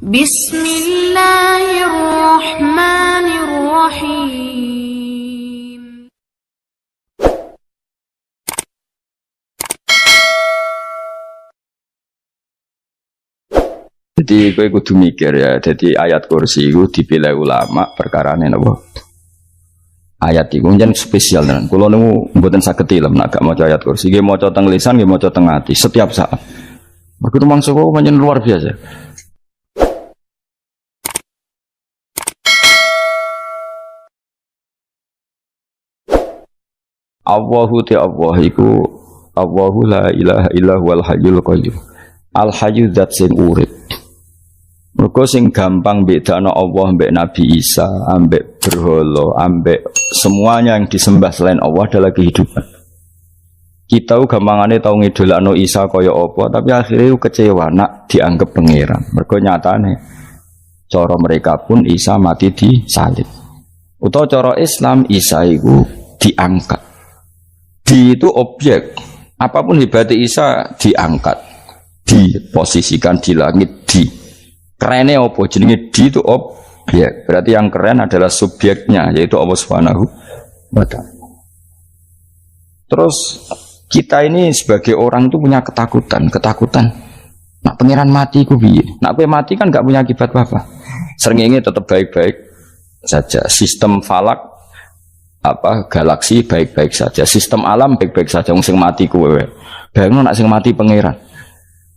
Bismillahirrahmanirrahim. Jadi gue kudu mikir ya. Jadi ayat kursi itu dipilih ulama perkarane napa? Ayat itu kan spesial tenan. Kulo niku mboten saged ilmu nek gak maca ayat kursi. Nggih maca teng lisan, nggih maca teng ati setiap saat. Begitu mangsa kok pancen luar biasa. Allahu ta Allah iku Allahu la ilaha illa huwal hayyul qayyum. Al hayyu zat sing urip. Mergo sing gampang bedakno Allah mbek Nabi Isa, ambek berhala, ambek semuanya yang disembah selain Allah adalah kehidupan. Kita gampangane tau ngidolakno Isa kaya apa, tapi akhirnya kecewa nak dianggap pangeran. Mergo nyatane cara mereka pun Isa mati disalib. Utawa cara Islam Isa iku diangkat. Di itu objek. Apapun hebatnya Isa diangkat, diposisikan di langit di. Kerennya apa? Jenenge di itu objek. Berarti yang keren adalah subjeknya, yaitu Allah Subhanahu wa ta'ala. Terus kita ini sebagai orang itu punya ketakutan. Nak pangeran mati ku piye? Nak kowe mati kan gak punya akibat apa-apa. Srengenge tetap baik-baik saja. Sistem falak galaksi baik-baik saja. Sistem alam baik-baik saja. Wong sing mati kowe. Bayangno nak sing mati pangeran.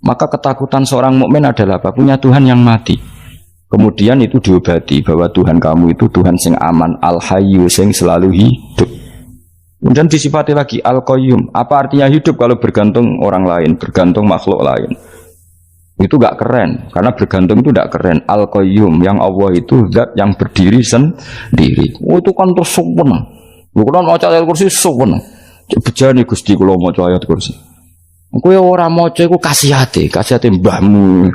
Maka ketakutan seorang mukmin adalah apa? Punya Tuhan yang mati. Kemudian itu diobati bahwa Tuhan kamu itu Tuhan sing aman, al-hayyu sing selalu hidup. Kemudian disifati lagi al-qayyum. Apa artinya hidup kalau bergantung orang lain, bergantung makhluk lain? Itu gak keren, karena bergantung itu gak keren. Al-qayyum yang Allah itu zat yang berdiri sendiri. Oh, itu kan terus sempurna. Lu kan maca ayat kursi sempurna. Bejane Gusti kula maca ayat kursi. Kowe ora maca iku kasihate mbahmu.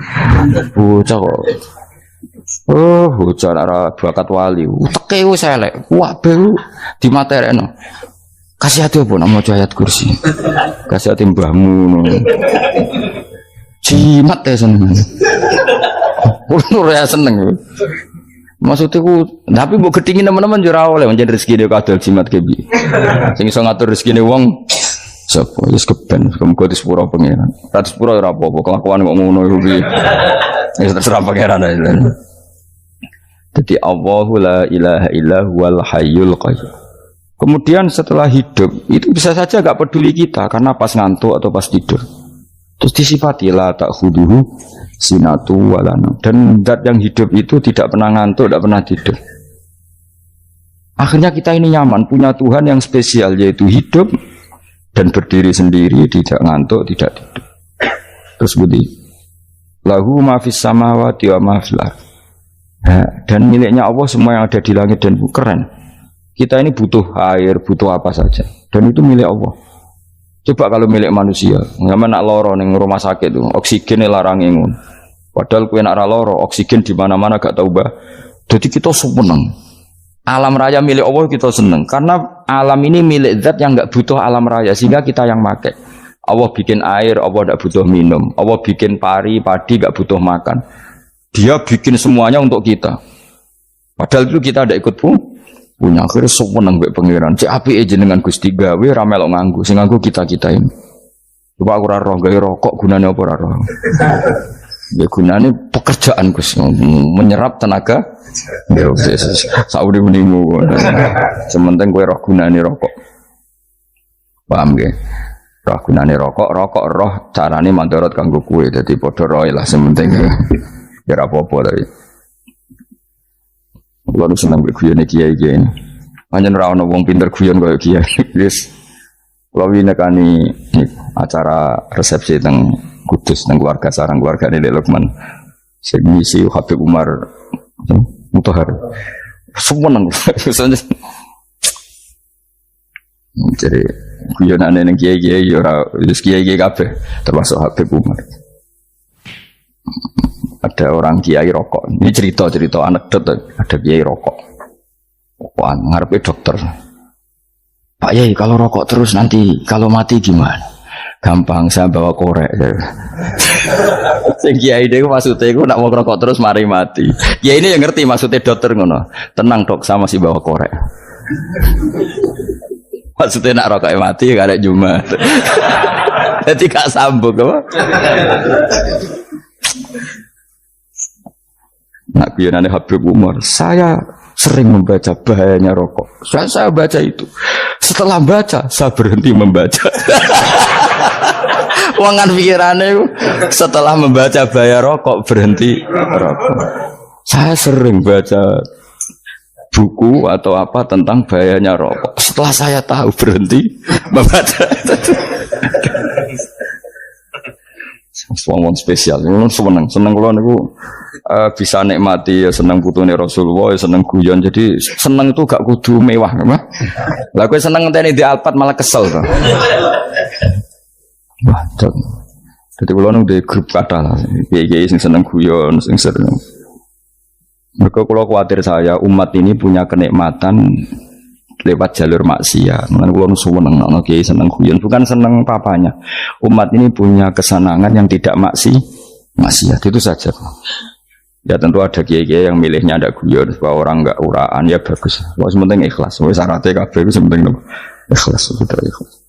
Bocah kok. Oh, bocah ora bakat wali. Teke wis elek. Wabe dimaterekno. Kasihate apa nek maca ayat kursi? Kasihate mbahmu. Cimat ya seneng. Ora seneng. Maksudku, tapi mbok gedhingi teman-teman yo ora oleh menjadi rezeki dhewe kadal jimat kebi. Sing iso ngatur rezekine wong sapa wis keben muga disepuro pangeran. Ra disepuro ora apa-apa, kelakuan kok ngono iku piye. Wis terserah pangeran ae. Jadi Allahu la ilaha illa huwal hayyul qayyum. Kemudian setelah hidup itu bisa saja enggak peduli kita karena pas ngantuk atau pas tidur. Terus disifati la ta'khuduhu sinatu wala naum. Dan zat yang hidup itu tidak pernah ngantuk, tidak pernah tidur. Akhirnya kita ini nyaman punya Tuhan yang spesial yaitu hidup dan berdiri sendiri, tidak ngantuk, tidak tidur. Terus budi lahu ma fis samawati wa ma fil ardh. Dan miliknya Allah semua yang ada di langit dan bumi. Keren. Kita ini butuh air, butuh apa saja, dan itu milik Allah. Coba kalau milik manusia, zaman nak loro ning rumah sakit tuh, oksigennya larang ingun. Padahal kue nak loro, oksigen di mana-mana gak tahu bah. Jadi kita seneng. Alam raya milik Allah kita seneng karena alam ini milik zat yang enggak butuh alam raya sehingga kita yang pakai. Allah bikin air, Allah enggak butuh minum. Allah bikin padi enggak butuh makan. Dia bikin semuanya untuk kita. Padahal itu kita ada ikut punya. Akhirnya seneng mbek pangeran. Cek apike jenengan Gusti gawe ra melok nganggo. Sing nganggo kita-kita ini. Coba aku ora roh gawe rokok gunane apa ora roh. Ya gunane pekerjaan Gus, menyerap tenaga. Ya wis sauri menimu. Sementing kowe roh gunane rokok. Paham nggih? Roh gunane rokok roh carane mandorot kanggo kowe. Dadi padha roe lah sementing. Ya ora apa-apa tapi. Kulo seneng guyone kiai-kiai ini. Pancen ora ono wong pinter guyon kaya kiai. Wis kulo winekani acara resepsi teng Kudus teng keluarga sarang keluargane Dek Lukman. Sing ngisi Habib Umar Mutahar. Seneng. Jadi guyonane ning kiai-kiai ora wis kiai-kiai kabeh termasuk Habib Umar. Ada orang kiai rokok. Ini cerita anekdot. Ada kiai rokok. Rokokan ngarepe dokter. Pak Yai kalau rokok terus nanti kalau mati gimana? gampang saya bawa korek. Sing kiai dhewe maksudnya iku nak mau rokok terus mari mati. Ya ini yang ngerti maksudnya dokter ngono. Tenang dok, sama si bawa korek. Maksudnya nak rokok mati gak ada Jumat. Jadi gak sambung apa? Nak guyonane Habib Umar, saya sering membaca bahayanya rokok. Saya baca itu. Setelah baca, saya berhenti membaca. Wangan pikirannya setelah membaca bahaya rokok berhenti rokok. Saya sering baca buku atau apa tentang bahayanya rokok. Setelah saya tahu berhenti membaca. Wong spesial, seneng kalau niku bisa nikmati ya seneng putune Rasulullah, ya seneng guyon. Jadi seneng itu gak kudu mewah, mah. Lah kowe seneng ngenteni di Alphard malah kesel to. Wah, jadi kalau nung di grup kata lah, kiai sing seneng guyon, sing sering. Mereka kalau khawatir saya umat ini punya kenikmatan lewat jalur maksiat. Mengenai kalau nung seneng, nong kiai seneng guyon, bukan seneng papanya. Umat ini punya kesenangan yang tidak maksiat itu saja. Ya tentu ada kiai-kiai yang milihnya ada guyon supaya orang enggak uraan ya bagus. Wes penting ikhlas. Wes syaratnya kabeh iku penting ikhlas sudah ikhlas.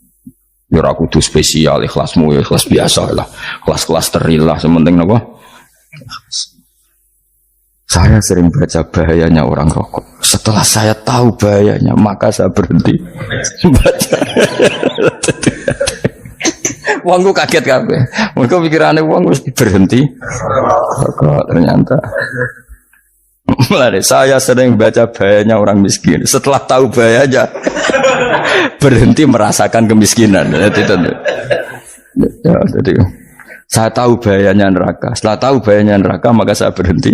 Ya ora kudu spesial ikhlasmu ya ikhlas biasa lah. Kelas-kelas terilah sementing napa? Saya sering baca bahayanya orang rokok. Setelah saya tahu bahayanya, maka saya berhenti baca. Wongku kaget kabeh. Mereka pikirane wong wis berhenti rokok ternyata. Mulai saya sering baca bahayanya orang miskin. Setelah tahu bahayanya, berhenti merasakan kemiskinan. Jadi, saya tahu bahayanya neraka. Setelah tahu bahayanya neraka, maka saya berhenti.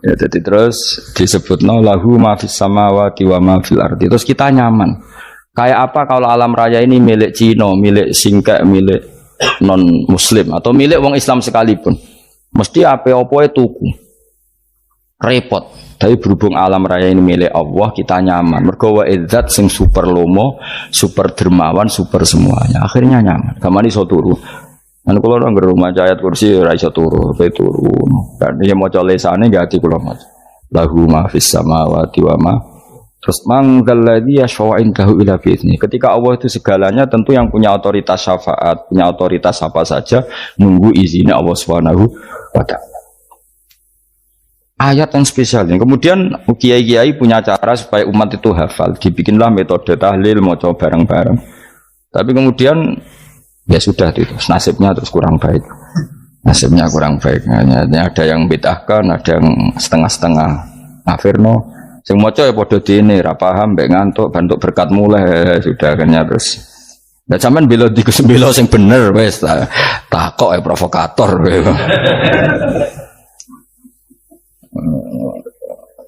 Ya, jadi terus disebut lahu ma fis samawati wa ma fil ardi. Terus kita nyaman. Kayak apa kalau alam raya ini milik Cina, milik Singkek, milik non muslim atau milik wong Islam sekalipun. Mesti apa-apa tuku. Repot. Tapi berhubung alam raya ini milik Allah, kita nyaman. Mergo wa izzat sing super lomo, super dermawan, super semuanya. Akhirnya nyaman. Kamane iso turu. Kan kula nang rumah ayat kursi ora iso turu, pe turu. Kan dia maca lesane gak ati kula maca. Lahu ma fis samawati wa ma. Terus mangdalladzi yashfa'u indahu ila bi'izni. Ketika Allah itu segalanya, tentu yang punya otoritas syafaat, punya otoritas apa saja nunggu izinnya Allah Subhanahu wa taala. Ayat yang spesial. Kemudian kiai-kiai punya cara supaya umat itu hafal. Dibikinlah metode tahlil maca bareng-bareng. Tapi kemudian ya sudah itu nasibnya terus kurang baik. Nasibnya kurang baik. Hanya ada yang bid'ahkan, ada yang setengah-setengah ngafirno. Sing maca ya padha dene ra paham mbek ngantuk bantuk berkat mulai sudah akhirnya terus. Lah sampean bela bela sing bener wis takok provokator.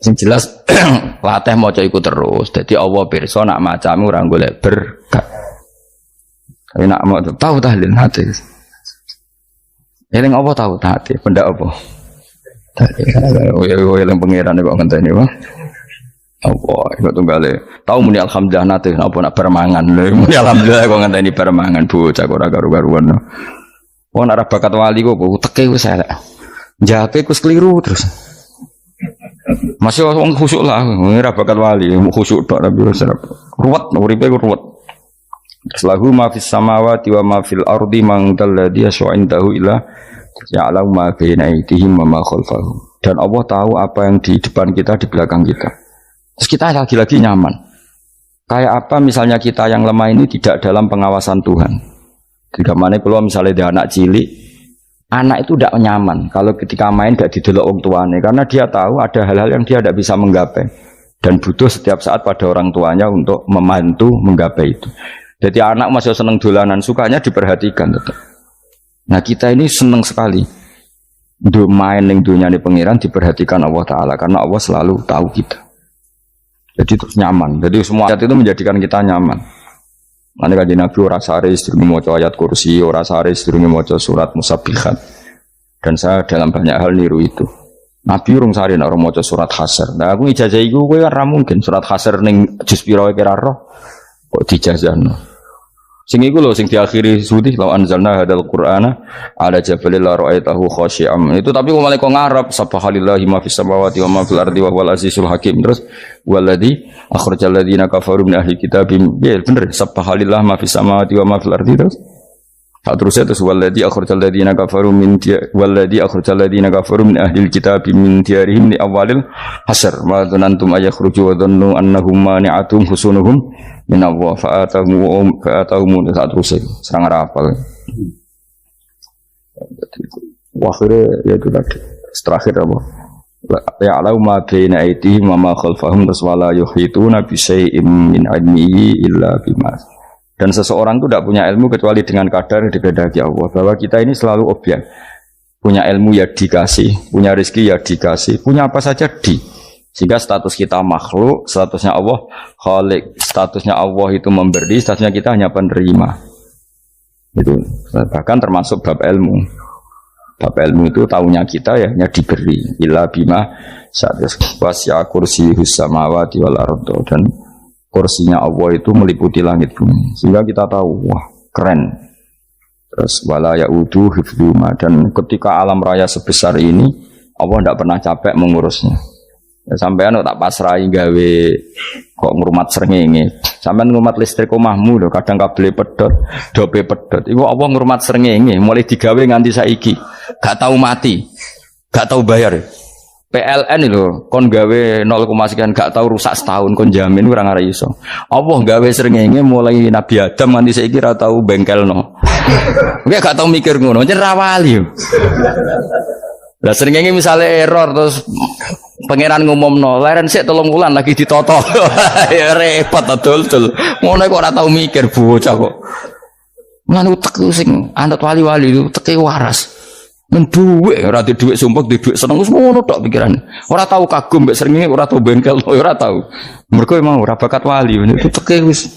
Sing jelas latih maca iku terus. Dadi Allah pirsa nak macamu ora golek berkat. Tapi nak mau tahu tahlil hati. Eling apa tahu hati? Benda apa? Yang pengiran kok ngenteni apa? Apa itu tunggale. Tahu muni alhamdulillah nate apa nak permangan. Muni alhamdulillah kok ngenteni permangan bocah ora karu-karuan. Wong nek bakat wali kok teke wis elek. Jape wis keliru terus. Masih wong khusuk lah, ora bakat wali, khusuk tok tapi wis ruwet, uripe ruwet. Lahu ma fis samawati wa ma fil ardi man dalladhi yash'indahu ila ya'lamu ma baina aydihim wa ma khalfahum. Dan Allah tahu apa yang di depan kita, di belakang kita. Terus kita lagi-lagi nyaman. Kayak apa misalnya kita yang lemah ini tidak dalam pengawasan Tuhan. Jika mana kalau misalnya dia anak cilik, anak itu tidak nyaman kalau ketika main tidak didelok orang tuanya, karena dia tahu ada hal-hal yang dia tidak bisa menggapai dan butuh setiap saat pada orang tuanya untuk membantu menggapai itu. Jadi anak masih seneng dolanan, sukanya diperhatikan tetap. Nah kita ini seneng sekali main ning dunia ini pengiran diperhatikan Allah Ta'ala, karena Allah selalu tahu kita. Jadi terus nyaman. Jadi semua ayat itu menjadikan kita nyaman. Nanti kajian Nabi ora sare sedurunge maca ayat kursi, ora sare sedurunge maca surat Musabbihat. Dan saya dalam banyak hal niru itu. Nabi urung sare nek ora maca surat Hasyr. Nah aku ijazah iku kowe kan ra mungkin surat Hasyr ning juz pira wae kira roh kok dijazahno. Sing iku lho sing diakhiri suti law anzalna hadal qur'ana ala jabalil la ra'aitahu khashi'am. Itu tapi mulai kok ngarep subhanallahi ma fis samawati wa ma fil ardi wa huwal azizul hakim. Terus waladzi akhrajal ladzina kafaru min ahli kitabim. Ya bener subhanallahi ma fis samawati wa ma fil ardi terus. Terusnya terus waladzi akhrajal ladzina kafaru min ahli kitabim min diyarihim li awalil hasyr. Ma dzanantum ayakhruju wa dhannu annahum mani'atum husunuhum min Allah fa'atahum saat rusuk serang rapal. Akhirnya ya itu tadi terakhir apa ya alau ma baina aydihim wa ma khalfahum wala yuhituna bi syai'in min ilmihi illa bima. Dan seseorang itu tidak punya ilmu kecuali dengan kadar dikehendaki Allah. Bahwa kita ini selalu objek. Punya ilmu ya dikasih, punya rezeki ya dikasih, punya apa saja sehingga status kita makhluk, statusnya Allah khalik, statusnya Allah itu memberi, statusnya kita hanya penerima. Itu bahkan termasuk bab ilmu. Bab ilmu itu tahunya kita ya hanya diberi. Illa bima wasya kursiyus samawati wal ardh, dan kursinya Allah itu meliputi langit bumi. Sehingga kita tahu, wah keren. Terus wala yaudu hifdzuma, dan ketika alam raya sebesar ini Allah tidak pernah capek mengurusnya. Ya, sampean tak pasrahi gawe kok ngrumat srengenge. Sampean ngrumat listrik omahmu lho, kadang kabel pedhot, dope pedhot. Iku apa ngrumat srengenge mulai digawe nganti saiki. Gak tahu mati. Gak tahu bayar. PLN lho, kon gawe 0, sekian gak tahu rusak setahun kon jamin ora ngara iso. Allah gawe srengenge mulai Nabi Adam nganti saiki ora tahu bengkelno. Oke gak tahu mikir ngono, jen rawali. Lah srengenge misale error terus pangeran ngumumno, leren sik 3 wulan lagi ditoto. Ya repot dol-dol. Ngono kok ora tau mikir bocah kok. Lan utek sing anut wali-wali itu teke waras. Men dhuwit ora di dhuwit sumpek di dhuwit seneng wis ngono tok pikirane. Ora tau kagum mbek srengenge, ora tau bengkel, ora tau. Mergo emang ora bakat wali, itu teke wis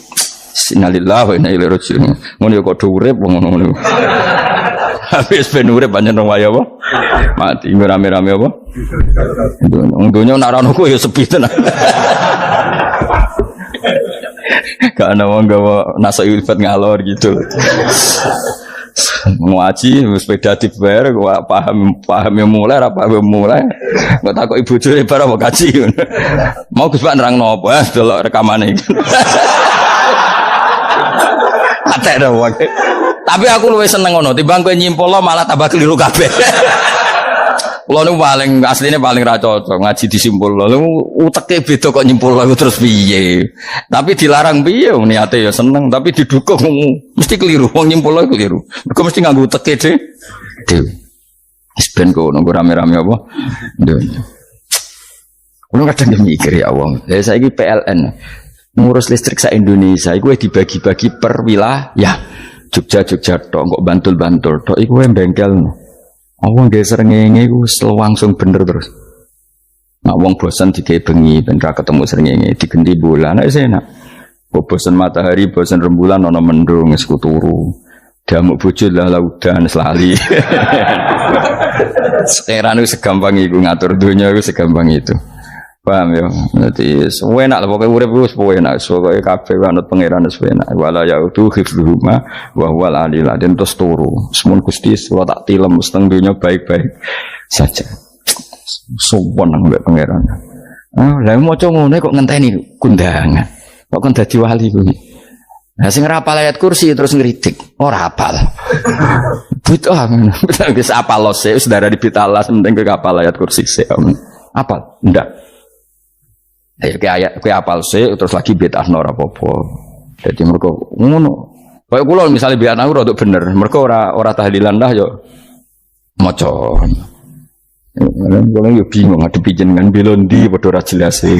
innalillahi wa inna ilaihi raji'un. Ngono ya kok urip ngono-ngono. Habis ben urip pancen waya apa? Mati rame-rame apa? Dunya nak ra ono ku ya sepi tenan. Gak ana wong gawa nasa ilfat ngalor gitu. Ngaji sepeda dibayar paham yang mulai apa yang mulai kok takut ibu jure bar apa kaji mau Gus Pak nerangno apa delok rekamane atek dah wae. Tapi aku luwih seneng ngono timbang kowe nyimpulno malah tambah keliru kabeh. Kulo niku paling asline paling ra cocok ngaji disimpulno. Lha uteke beda kok nyimpulno terus piye. Tapi dilarang piye niate ya seneng tapi didukung mesti keliru. Wong nyimpulno keliru. Mergo mesti nganggo uteke dhewe. Wis ben kok nunggu rame-rame apa. Kulo kadang mikir ya wong. Lah saiki PLN ngurus listrik sa Indonesia iku dibagi-bagi per wilayah. Jogja tok kok Bantul tok iku bengkel. Wong ge srengenge iku langsung bener terus. Nek wong bosan digawe bengi ben ra ketemu srengenge digenti bulan nek enak. Kok bosan matahari, bosan rembulan ana mendung wis turu. Damuk bojo lah laudan selali. Sekarang itu segampang iku ngatur dunia itu segampang itu. Paham ya? Nanti enak lah pokoknya urip wis enak. Pokoke kabeh anut pangeran wis enak. Wala yautu hifdzuhuma wa huwal aliyul azim terus turu. Semun Gusti kula tak tilem seteng dunya baik-baik saja. Sowan nang mbek pangeran. Lah maca ngene kok ngenteni kundangan. Kok kon dadi wali kuwi. Lah sing ora hafal ayat kursi terus ngritik. Ora hafal. Butuh wis apal lose wis darah dibitalah penting kowe hafal ayat kursi sik. Apal? Ndak. Ayo ke apal sih terus lagi bid'ah ora apa-apa. Dadi mergo ngono. Kaya kula misale bid'ah ora untuk bener, mergo ora tahlilan dah yo maca. Kula yo bingung ngadepi jenengan belondi padha ora jelas e.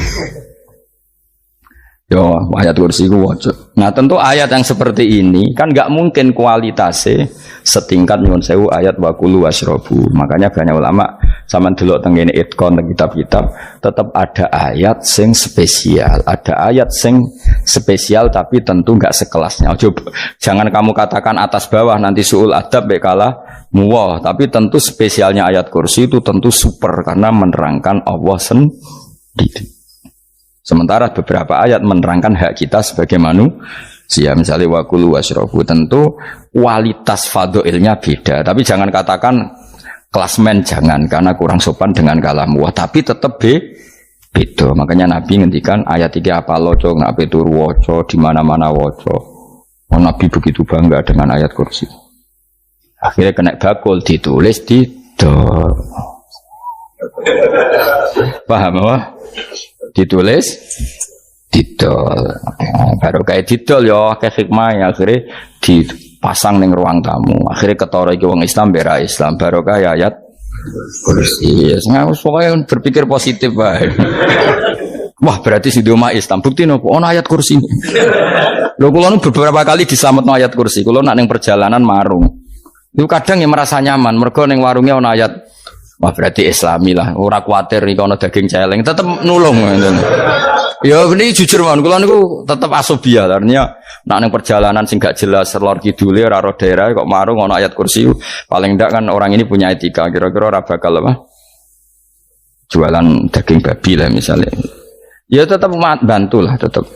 Yo ayat kursi ku waca. Nah tentu ayat yang seperti ini kan enggak mungkin kualitasnya setingkat nyuwun sewu ayat wa kulu wasrobu. Makanya banyak ulama sampean delok teng ngene itqon teng kitab-kitab tetap ada ayat sing spesial, ada ayat sing spesial tapi tentu enggak sekelasnya. Coba jangan kamu katakan atas bawah nanti suul adab kalah muwah, tapi tentu spesialnya ayat kursi itu tentu super karena menerangkan Allah sendiri. Sementara beberapa ayat menerangkan hak kita sebagai manusia, misalnya wa kulu washrabu, tentu kualitas fadhailnya beda. Tapi jangan katakan klasmen, jangan, karena kurang sopan dengan kalam wah, tapi tetap beda. Makanya Nabi ngendikan ayat 3 apa loco, ngape turu waca, di mana-mana waca. Nabi begitu bangga dengan ayat kursi. Akhirnya kena bakul ditulis di paham apa? Ditulis didol. Baru kayak didol ya kayak hikmah ya, akhirnya dipasang ning ruang tamu. Akhirnya ketara iki wong Islam bera Islam baru kayak ayat kursi. Pokoknya berpikir positif bae. Wah, berarti si Doma Islam bukti nopo ono ayat kursi. Lho kula beberapa kali diselametno ayat kursi. Kula nak ning perjalanan marung. Itu kadang yang merasa nyaman mergo ning warungnya ono ayat. Wah, berarti Islami lah. Ora kuwatir iki ana daging celeng, tetep nulung. Ya ini jujur mawon, kula niku tetep asobia. Artinya nek ning perjalanan sing gak jelas lor kidule ora ro daerah kok marung ana ayat kursi, paling ndak kan orang ini punya etika. Kira-kira ora bakal apa? Jualan daging babi lah misalnya. Ya tetep bantu lah, tetep.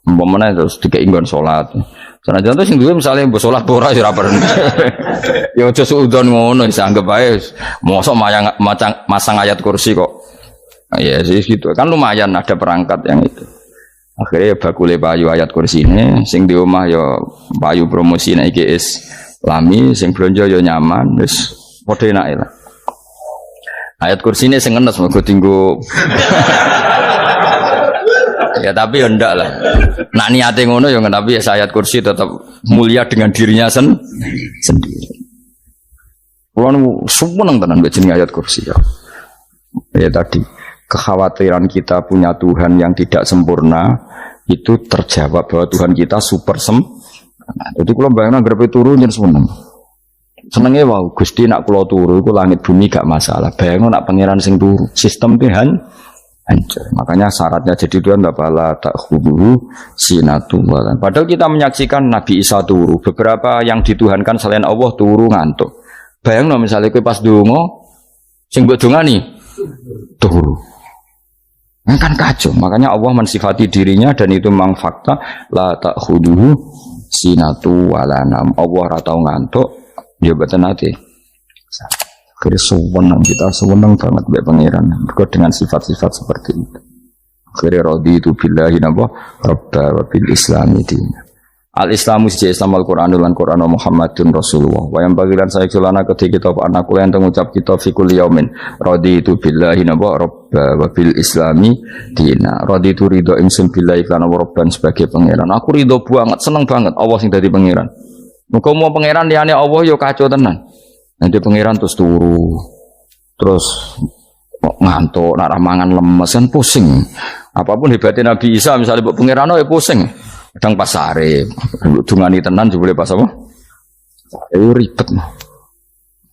Umpamane terus dikek nggon salat. Senajan to sing duwe misale mbok salat ora ya ora perlu. Ya aja suudon ngono, wis anggap ae mosok masang ayat kursi kok. Ya sih gitu. Kan lumayan ada perangkat yang itu. Akhirnya bakule payu ayat kursi ini sing di omah ya payu promosi nek iki Islami, sing blonjo ya nyaman, wis padha enake lah. Ayat kursi ini sing ngenes mergo tinggo. Ya tapi ya ndak lah. Nak niate ngono ya tapi ya ayat kursi tetap mulia dengan dirinya sendiri. Kulo nu seneng tenan mbek jenenge ayat kursi ya. Ya tadi kekhawatiran kita punya Tuhan yang tidak sempurna itu terjawab bahwa Tuhan kita super Jadi kulo bayangno grepe turu nyen seneng. Senenge wae Gusti nak kula turu iku langit bumi gak masalah. Bayangno nak pangeran sing turu, sistem Tuhan hancur. Makanya syaratnya jadi Tuhan la ta'khudhu sinatun wa. Padahal kita menyaksikan Nabi Isa turu, beberapa yang dituhankan selain Allah turu ngantuk. Bayangno misalnya kowe pas donga sing mbok dongani turu. Kan kacau. Makanya Allah mensifati dirinya dan itu memang fakta la ta'khudhu sinatu wa la nam. Allah ora tau ngantuk, ya boten ate. Akhirnya sewenang kita sewenang banget mbek pangeran dengan sifat-sifat seperti itu. Akhirnya raditu billahi nabah rabba wa bil islami dina. Al-Islamu siji Islam Al-Qur'an lan Qur'an Muhammadun Rasulullah. Wa yang bagilan saya kelana ketika kita anak kula yang mengucap kita fi kulli yaumin raditu billahi nabah rabba wa bil islami dina. Raditu ridho ingsun billahi lan rabban sebagai pangeran. Aku ridho banget, seneng banget Allah sing dadi pangeran. Muga mau pangeran liyane Allah ya kacau tenan. Nanti pangeran terus turu, terus ngantuk, nak ramangan lemes kan pusing. Apapun hebatnya Nabi Isa misalnya buat pangeran ya pusing. Kadang pas sare, dungani tenan juga boleh pas apa? Itu ribet mah.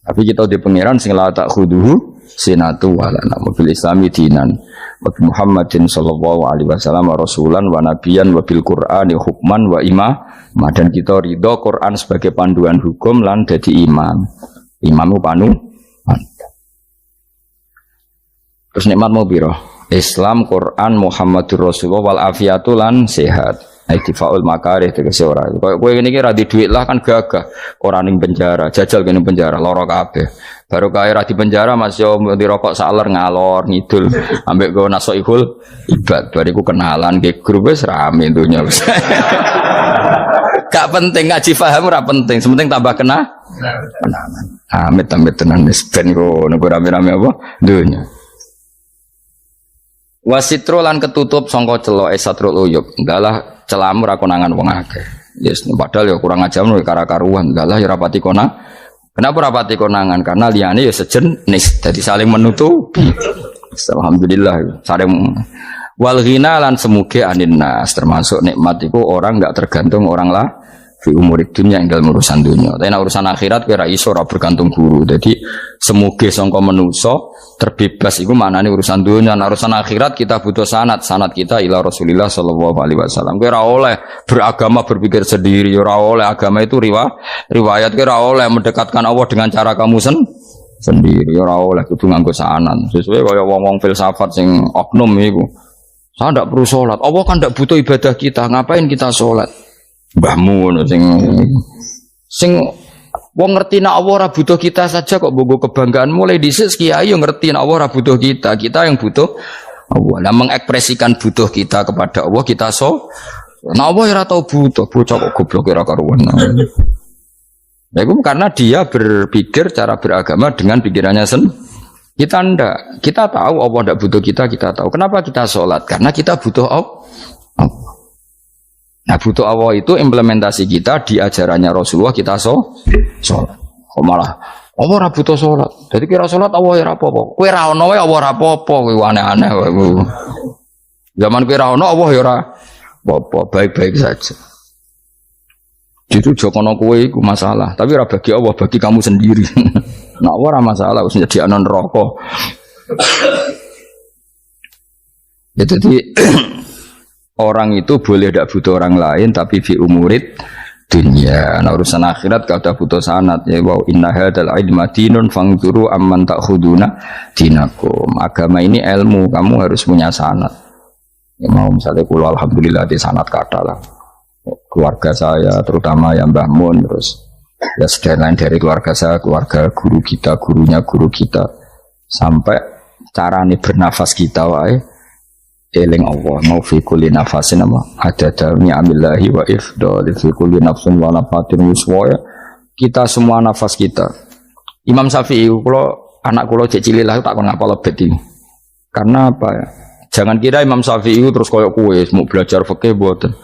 Tapi kita di pangeran sing la ta'khudhuhu sinatu wala nabil islami dinan. Wa Muhammadin sallallahu alaihi wasallam rasulan wa nabiyan wa bil Qur'ani hukman wa imam. Dan kita ridho Quran sebagai panduan hukum lan dadi imam. Imam panu. Terus nikmat mau biro Islam, Quran, Muhammadur Rasulullah wal afiatu lan sehat. Iktifaul makarih tegese ora. Kowe ngene iki ra di dhuwit lah kan gagah. Ora ning penjara, jajal kene penjara lara kabeh. Baru kae ra di penjara Mas yo dirokok saler ngalor ngidul ambek go nasoihul ibad. Bariku kenalan ke grup wis rame dunya wis. Gak penting ngaji paham ora penting, sementing tambah kenalan. Amit-amit tenan wis ben kok nek rame-rame apa dunya. Wasitro lan ketutup sangka celoke satrul uyub. Ndalah celamu ra konangan wong akeh. Yes, padahal ya kurang ajar lho kara-karuan. Ndalah ya rapati konang. Kenapa rapati konangan? Karena liyane ya sejenis. Jadi saling menutupi. Alhamdulillah saling wal ghina lan semuge anin nas termasuk nikmat itu orang enggak tergantung orang fi umurid dunya ing dalem urusan dunya. Tapi nek urusan akhirat kowe ora iso ora bergantung guru. Jadi semoga sangka manusa terbebas iku maknane urusan dunya. Nek urusan akhirat kita butuh sanad kita ila Rasulillah sallallahu alaihi wasallam. Kowe ora oleh beragama berpikir sendiri, ora oleh agama itu riwayat kowe ora oleh mendekatkan Allah dengan cara kamu sendiri, ora oleh kudu nganggo sanad. Sesuai kaya wong-wong filsafat sing oknum iku. Saya ndak perlu sholat. Allah kan ndak butuh ibadah kita. Ngapain kita sholat? Mbahmu ngono sing wong ngerti nek Allah ora butuh kita saja kok bogo kebanggaan mulai dhisik kiai yo ngerti nek Allah ora butuh kita yang butuh Allah. Lah mengekspresikan butuh kita kepada Allah kita nek Allah ora tau butuh, bocah kok goblok ora karuan. Ya itu karena dia berpikir cara beragama dengan pikirannya kita ndak. Kita tahu Allah ndak butuh kita tahu. Kenapa kita sholat? Karena kita butuh Allah. Nah butuh Allah itu implementasi kita di ajarannya Rasulullah kita sholat. Kok malah Allah ora butuh sholat. Jadi kira sholat Allah ora apa-apa. Kowe ra ono wae Allah ora apa-apa. Kowe aneh-aneh wae. Zaman kowe ra ono Allah ya ora apa-apa, baik-baik saja. Itu jokono kowe iku masalah, tapi ora bagi Allah, bagi kamu sendiri. Nah Allah ora masalah wis jadi anon neraka. Ya jadi orang itu boleh tidak butuh orang lain tapi fi umurid dunia. Nah urusan akhirat kada butuh sanad ya wa inna hadzal ilma dinun fangzuru amman ta'khuduna dinakum. Agama ini ilmu, kamu harus punya sanad. Ya mau misalnya kula alhamdulillah di sanad kata lah. Keluarga saya terutama yang Mbah Mun terus ya sedaya lain dari keluarga saya, keluarga guru kita, gurunya guru kita sampai carane bernafas kita wae eling Allah mau fi kulli nafasin ada dami amillahi wa ifdal fi kulli nafsin wa nafatin wiswaya kita semua nafas kita. Imam Syafi'i kalau anak kula cek cilik lah tak kon ngapal lebet iki. Karena apa ya? Jangan kira Imam Syafi'i terus koyo kowe mau belajar fikih mboten.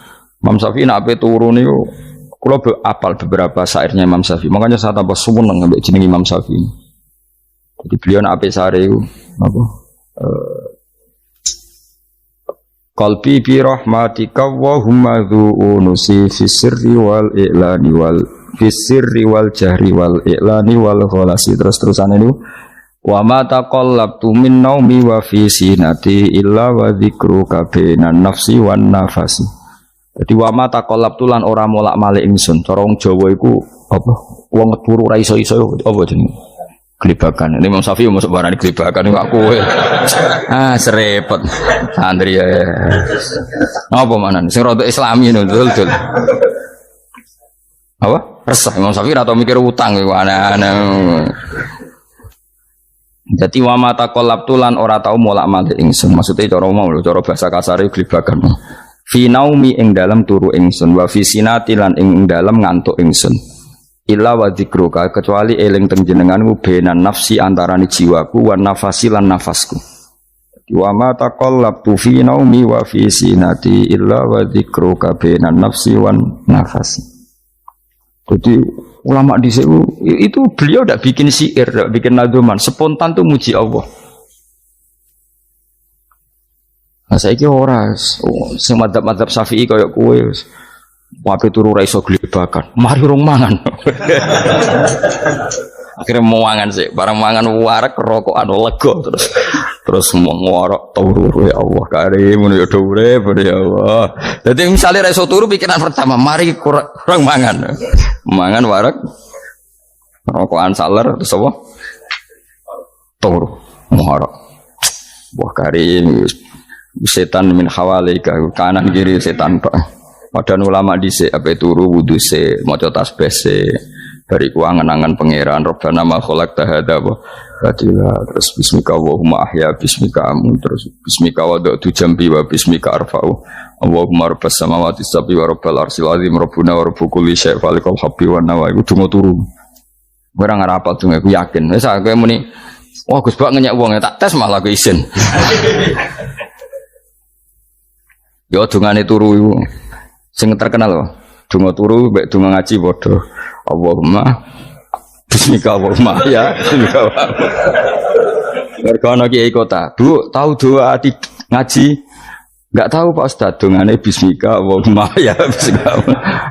Imam Syafi'i nek ape turu niku kula apal beberapa syairnya Imam Syafi'i. Makanya saya tambah seneng ambek jeneng Imam Syafi'i. Jadi beliau nek ape syair iku apa? Qalbi bi rahmatika wa humma dzu'unusi fi sirri wal i'lani wal fi sirri wal jahri wal i'lani wal khalasi terus-terusan itu wa ma taqallabtu min naumi wa fi sinati illa wa dzikruka bainan nafsi wan nafasi. Jadi wa ma taqallabtu lan ora molak-malik ingsun cara wong Jawa iku apa wong turu ra iso-iso apa jenenge gelibakan. Ini Imam Syafi'i masuk barang gelibakan ini aku serepet santri ya. Apa mana sing rada islami ngono dul. Apa? Resah Imam Syafi'i atau mikir utang iku aneh-aneh. Jadi wa mata qallabtu lan ora tau molak-malik ingsun. Maksudnya cara mau cara bahasa kasare gelibakan. Fi naumi ing dalem turu ingsun wa fi sinati lan ing dalem ngantuk ingsun. Illa wa dzikruka kecuali eling teng jenenganmu benan nafsi antarane jiwaku wan nafasi lan nafasku. Wa ma taqallabtu fi naumi wa fi sinati illa wa dzikruka benan nafsi wan nafasi. Jadi ulama dhisik itu beliau tidak bikin syair, tidak bikin nadzuman, spontan tuh muji Allah. Nah saiki ora sing madzhab Syafi'i kaya kowe wape turu ra iso glebakan. Mari rong mangan. Akhirnya mau mangan sih, barang mangan warak rokokan lega terus mau ngorok turu ya Allah karim ya urip ya Allah. Jadi misalnya ra iso turu pikiran pertama mari kurang mangan. Mangan warak rokokan saler terus apa? Turu ngorok. Wah karim setan min hawalika kanan kiri setan Pak. Padahal ulama dhisik ape turu wudu se maca tasbih se bariku angen-angen pangeran Rabbana ma khalaqta hadza batila terus bismika Allahumma ahya bismika amun terus bismika wada'tu jambi wa bismika arfa'u Allahumma rabbas samawati sab'i wa rabbal arsyil azim rabbuna wa rabbu kulli syai' falikal habbi wan nawa iku donga turu ora ngarapal donga aku yakin wis aku muni wah Gus Bak ngenyek wong tak tes malah aku isin yo dongane turu iku sing terkenal loh, donga turu, mbek donga ngaji padha. Allahumma bismika Allahumma ya. Mergo ana kiai kota. Bu, tahu doa ngaji Enggak tahu Pak Ustaz dongane bismika Allahumma ya bismika.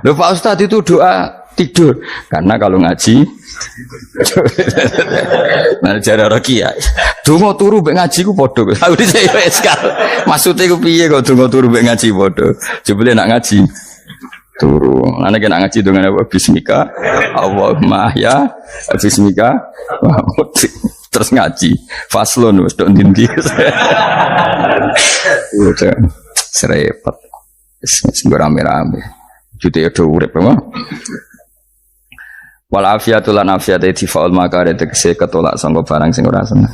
Loh Pak Ustaz itu doa tidur karena kalau ngaji nah jare Rokia donga turu mek ngaji ku padha aku dhisik wis maksude ku piye kok donga turu mek ngaji padha jebule nak ngaji turu ana nek nak ngaji dongane bismika Allahumma ya bismika terus ngaji faslon wis tok ndi udah serepet wis rame-rame jute do urip apa wal afiatul lan afiat faul makare tegese ketolak sangka barang sing ora seneng.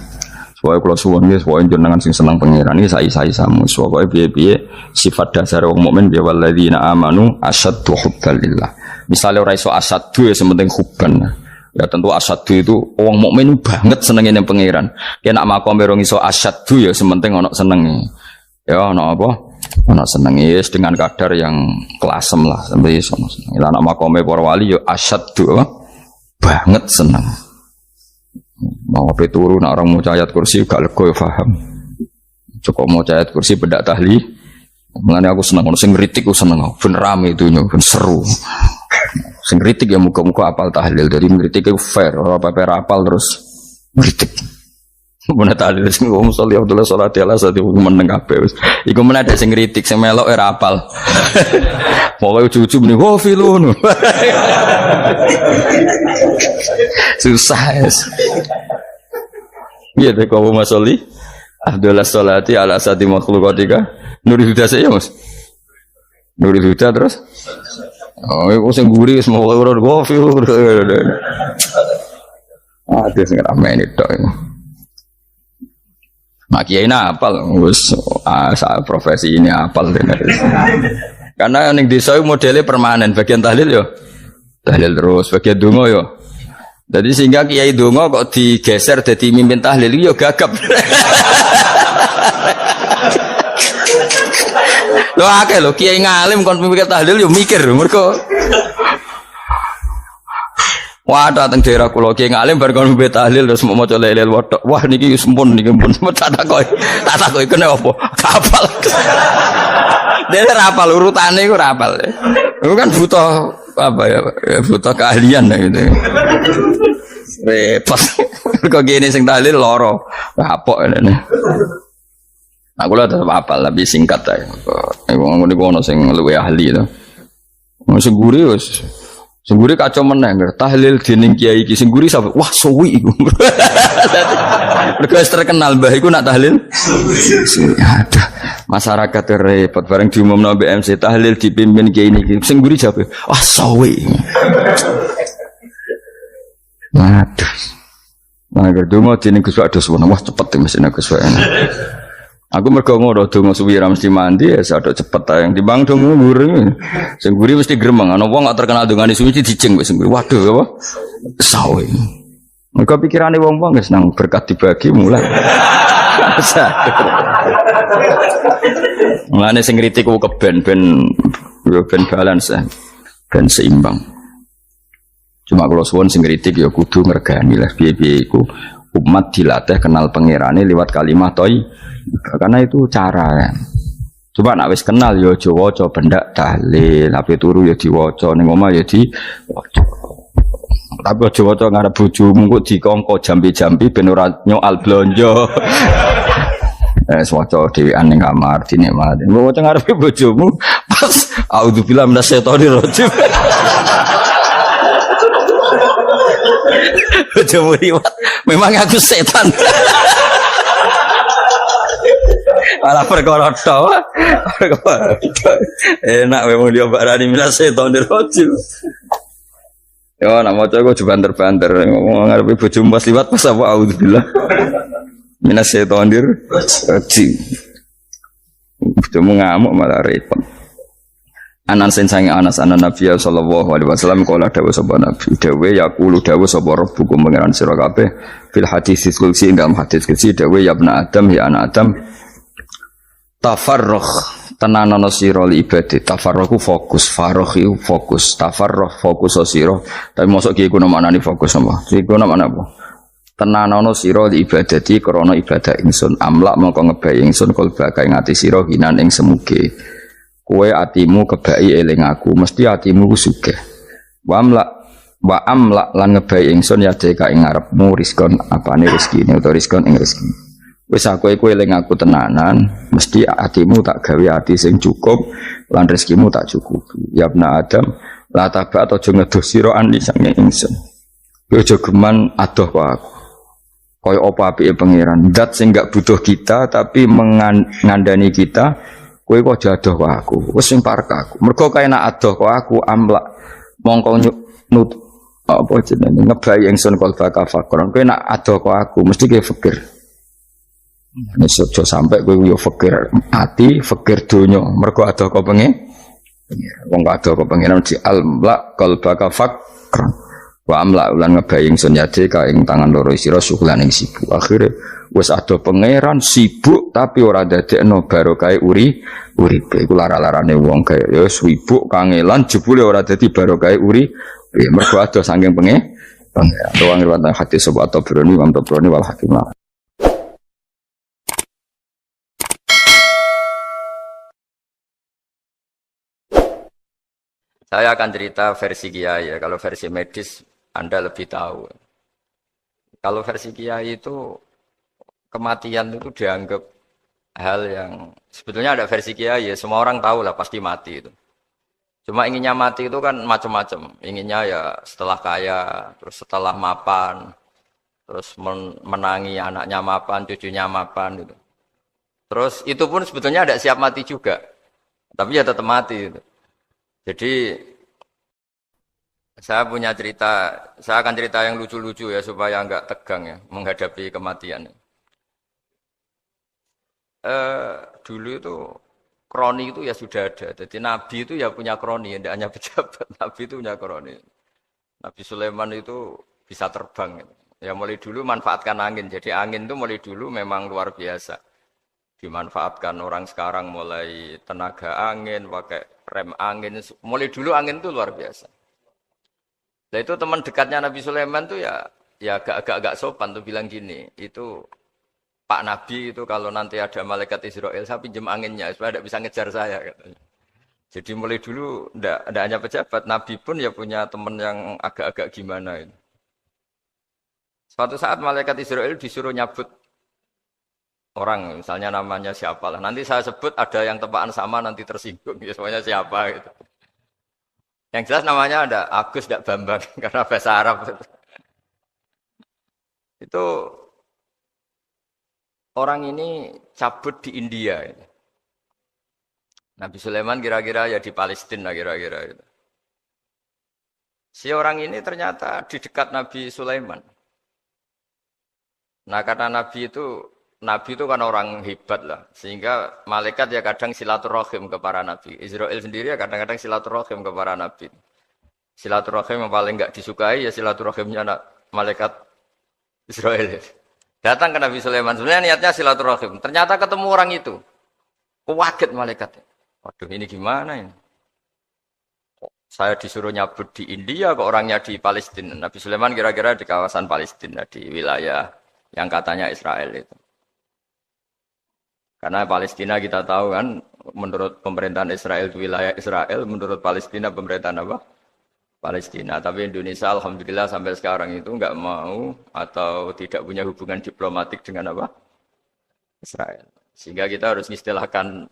Supaya kula suwun nggih supaya jenengan sing seneng pangeran iki sai-sai samu. Supaya piye-piye sifat dasar wong mukmin ya walladzina amanu asyaddu hubbalillah. Misale ora iso asyaddu ya sementing hubban. Ya tentu asyaddu itu wong mukmin banget senenge ning pangeran. Yen nak makom ora iso asyaddu ya sementing ana senenge. Ya ana apa? Ana senenge wis dengan kadar yang kelasem lah sampai iso seneng. Lah nak makome para wali ya asyaddu banget senang. Mau apa turu nak orang mau ayat kursi gak lego ya paham. Cukup mau ayat kursi bedak tahli. Mengenai aku senang, sing ngritik aku seneng. Ben rame itu ben seru. Sing ngritik ya muka-muka apal tahlil dari ngritik itu fair, ora apa-apa apal terus ngritik. Mun tahlil sing ngomong sholli Abdullah sholati ala sati meneng kabeh wis. Iku men ada sing ngritik sing melok ora apal. Pokoke ujug-ujug muni wo filun. Susah es. Iya deh kau masoli. Abdullah sholati ala sati makhluqatika. Nuri huda saya Mas. Nuri huda terus. Oh, iku sing guri wis mau ora wo filun. Ada sing ramai tok. Mak kiai apal wis profesi ini apal tenan. Karena ning desa modelnya permanen, bagian tahlil yo tahlil terus, bagian donga yo. Jadi sehingga kiai donga kok digeser dadi mimpin tahlil yo gagap. Lho akeh lho kiai ngalim kon mimpin tahlil yo mikir mergo wah datang daerah kula ki ngalim bar kon mbet tahlil terus mau maca lelel wedok. Wah niki wis mumpun niki mumpun tak takoki kene apa? Kapal. Dene ra apal urutane iku ra apal. Iku kan butuh apa ya? Butuh keahlian gitu. Repot. Kok gini sing tahlil loro. Apok ngene. Aku lha tetep apal tapi singkat ae. Wong niku ono sing luwih ahli to. Sing guri wis Sengguri kacau meneng, tahlil dening kiai iki sengguri sampe wah suwi iku. Mergo terkenal mbah iku nak tahlil. Aduh, masyarakat repot bareng diumumno BMC tahlil dipimpin kiai niki. Sengguri jabe, wah suwi. Aduh. Nah, gerdumo dening Gus Wados wah cepet mesine Gus Wados. Aku mergo ngono donga suwi ra mesti mandi ya sadok cepet ta yang timbang donga nguri. Sing nguri mesti gremeng ana wong gak terkenal dongane suwi dijeng wis nguri. Waduh apa? Sawe. Mergo pikirane wong-wong wis nang berkat dibagi mulai. Mulane sing kritik ku keben ben balance ben seimbang. Cuma kalau suwon sing kritik ya kudu ngergani lah piye-piye iku umat dilatih kenal pangerane lewat kalimat toy. Karena itu cara kan. Coba nak wis kenal yo aja waca bendak tahlil, ape turu yo diwaca ning omah yo diwaca. Tapi aja waca ngarep bojomu kok dikongko jambi-jambi ben ora nyoal blonjo. Waca dhewean ning kamar dinikmati. Mbok waca ngarepe bojomu pas auzubillahi minasyaitonir rajim. Bojomu liwat, memang aku setan. Ala perkara tok. Enak memang dia barani minas setonir rajim. Yo nak maca kok banter-banter ngomong ngarepe bojomu pas liwat pas apa auzubillah. Minas setonir rajim. Bojomu ngamuk malah repot. Anas sange Anas anan Nabi sallallahu alaihi wasallam kala dawuh sapa Nabi dawuh yaqulu dawuh sapa rabbukum pangeran sira kabeh fil hadis qudsi dalam hadis qudsi dawuh ya ibnu Adam ya anak Adam tafarrugh tenanono sira li ibadah tafarrugh fokus faragh fokus tafarrugh fokus sira tapi mosok ki iku maknane fokus apa iku maknane apa tenanono sira di ibadati krana ibadah ingsun amlak mongko ngebai ingsun kalbaka ing ati sira hinan ing semuge kowe atimu kebai eling aku mesti atimu sugih wa amlak lan ngebai ingsun ya deka ing ngarepmu rizkon apane rezekine utawa rizkon ing rezeki wis aku eling aku tenanan mesti atimu tak gawe ati sing cukup lan rezekimu tak cukupi ya ibna adam la taba aja ngedoh sira ani sange ingsun kowe aja geman adoh kok aku kaya apa apike pangeran zat sing gak butuh kita tapi mengandani kita kowe kok adoh kok aku wis sing parek aku mergo kae nek adoh kok aku amlak mongko nut apa jenenge ngebai ingsun kalbaka fakron kowe nek adoh kok aku mesti kowe fikir nek sojo sampai kowe yo fikir ati fikir donya mergo adoh kok pengen wong adoh kok pangeran di amlak kalbaka fakron wa amla ulan ngebai ingsun yade ka ing tangan loro sira syukulan ing sibuk akhire wis ado pangeran sibuk tapi ora dadekno barokah uripe iku lara-larane wong kaya ya sibuk kangelan jebule ora dadi barokah mergo ado saking pangeran ruang riwayat hadis sapa Tabrani Imam Tabrani wal Hakim. Saya akan cerita versi kiai ya, kalau versi medis Anda lebih tahu. Kalau versi kiai itu kematian itu dianggap hal yang sebetulnya ada versi kiai ya, semua orang tahu lah pasti mati itu. Cuma inginnya mati itu kan macam-macam. Inginnya ya setelah kaya, terus setelah mapan, terus menangi anaknya mapan, cucunya mapan gitu. Terus itu pun sebetulnya ada siap mati juga, tapi ya tetap mati gitu. Jadi saya punya cerita, saya akan cerita yang lucu-lucu ya supaya enggak tegang ya menghadapi kematian. Dulu itu kroni itu ya sudah ada. Jadi Nabi itu ya punya kroni, tidak hanya pejabat. Nabi itu punya kroni. Nabi Sulaiman itu bisa terbang. Ya mulai dulu manfaatkan angin. Jadi angin itu mulai dulu memang luar biasa. Dimanfaatkan orang sekarang mulai tenaga angin, pakai rem angin. Mulai dulu angin itu luar biasa. Nah itu teman dekatnya Nabi Sulaiman tuh ya agak sopan tuh bilang gini, itu Pak Nabi itu kalau nanti ada malaikat Israel saya pinjam anginnya supaya tidak bisa ngejar saya katanya. Jadi mulai dulu tidak hanya pejabat, Nabi pun ya punya teman yang agak-agak gimana itu. Suatu saat malaikat Israel disuruh nyabut orang, misalnya namanya siapa lah. Nanti saya sebut ada yang tepaan sama nanti tersinggung, ya semuanya siapa gitu. Yang jelas namanya ada Agus tidak Bambang karena bahasa Arab. Itu orang ini cabut di India. Nabi Sulaiman kira-kira ya di Palestina kira-kira. Si orang ini ternyata di dekat Nabi Sulaiman. Nah karena Nabi itu kan orang hebat lah, sehingga malaikat ya kadang silaturahim ke para nabi. Israel sendiri ya kadang-kadang silaturahim ke para nabi. Silaturahim yang paling enggak disukai ya silaturahimnya malaikat Israel. Datang ke Nabi Sulaiman, sebenarnya niatnya silaturahim. Ternyata ketemu orang itu. Kaget malaikatnya. Waduh ini gimana ini? Saya disuruh nyabut di India, kok orangnya di Palestina. Nabi Sulaiman kira-kira di kawasan Palestina, di wilayah yang katanya Israel itu. Karena Palestina kita tahu kan, menurut pemerintahan Israel itu wilayah Israel, menurut Palestina pemerintahan apa? Palestina. Tapi Indonesia alhamdulillah sampai sekarang itu enggak mau atau tidak punya hubungan diplomatik dengan apa? Israel. Sehingga kita harus mengistilahkan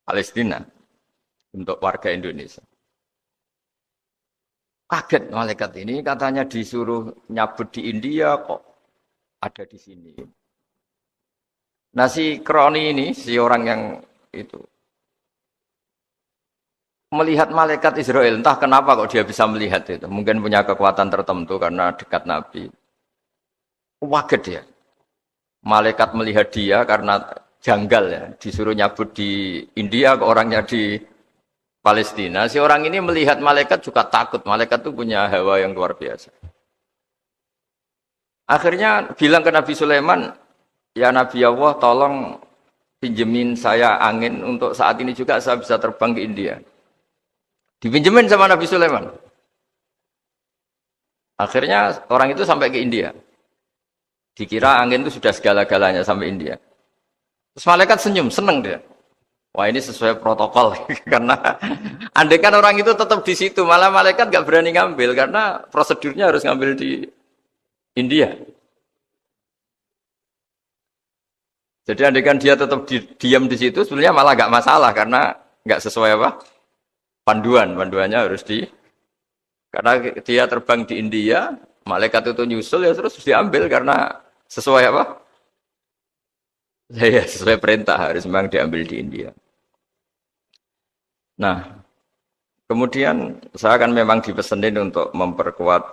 Palestina untuk warga Indonesia. Kaget malaikat ini katanya disuruh nyabut di India kok ada di sini. Nah si kroni ini, si orang yang itu melihat malaikat Israel, entah kenapa kok dia bisa melihat itu. Mungkin punya kekuatan tertentu karena dekat Nabi. Kaget dia. Malaikat melihat dia karena janggal ya, disuruh nyabut di India ke orangnya di Palestina. Si orang ini melihat malaikat juga takut. Malaikat itu punya hawa yang luar biasa. Akhirnya bilang ke Nabi Sulaiman, ya Nabi Allah tolong pinjemin saya angin untuk saat ini juga saya bisa terbang ke India. Dipinjemin sama Nabi Sulaiman. Akhirnya orang itu sampai ke India. Dikira angin itu sudah segala-galanya sampai India. Terus malaikat senyum, seneng dia. Wah ini sesuai protokol karena andai kan orang itu tetap di situ, malah malaikat nggak berani ngambil karena prosedurnya harus ngambil di India. Jadi andai kan dia tetap diam di situ, sebenarnya malah nggak masalah karena nggak sesuai apa panduannya harus karena dia terbang di India, malaikat itu nyusul ya terus diambil karena sesuai apa? Ya sesuai perintah harus memang diambil di India. Nah, kemudian saya kan memang dipesenin untuk memperkuat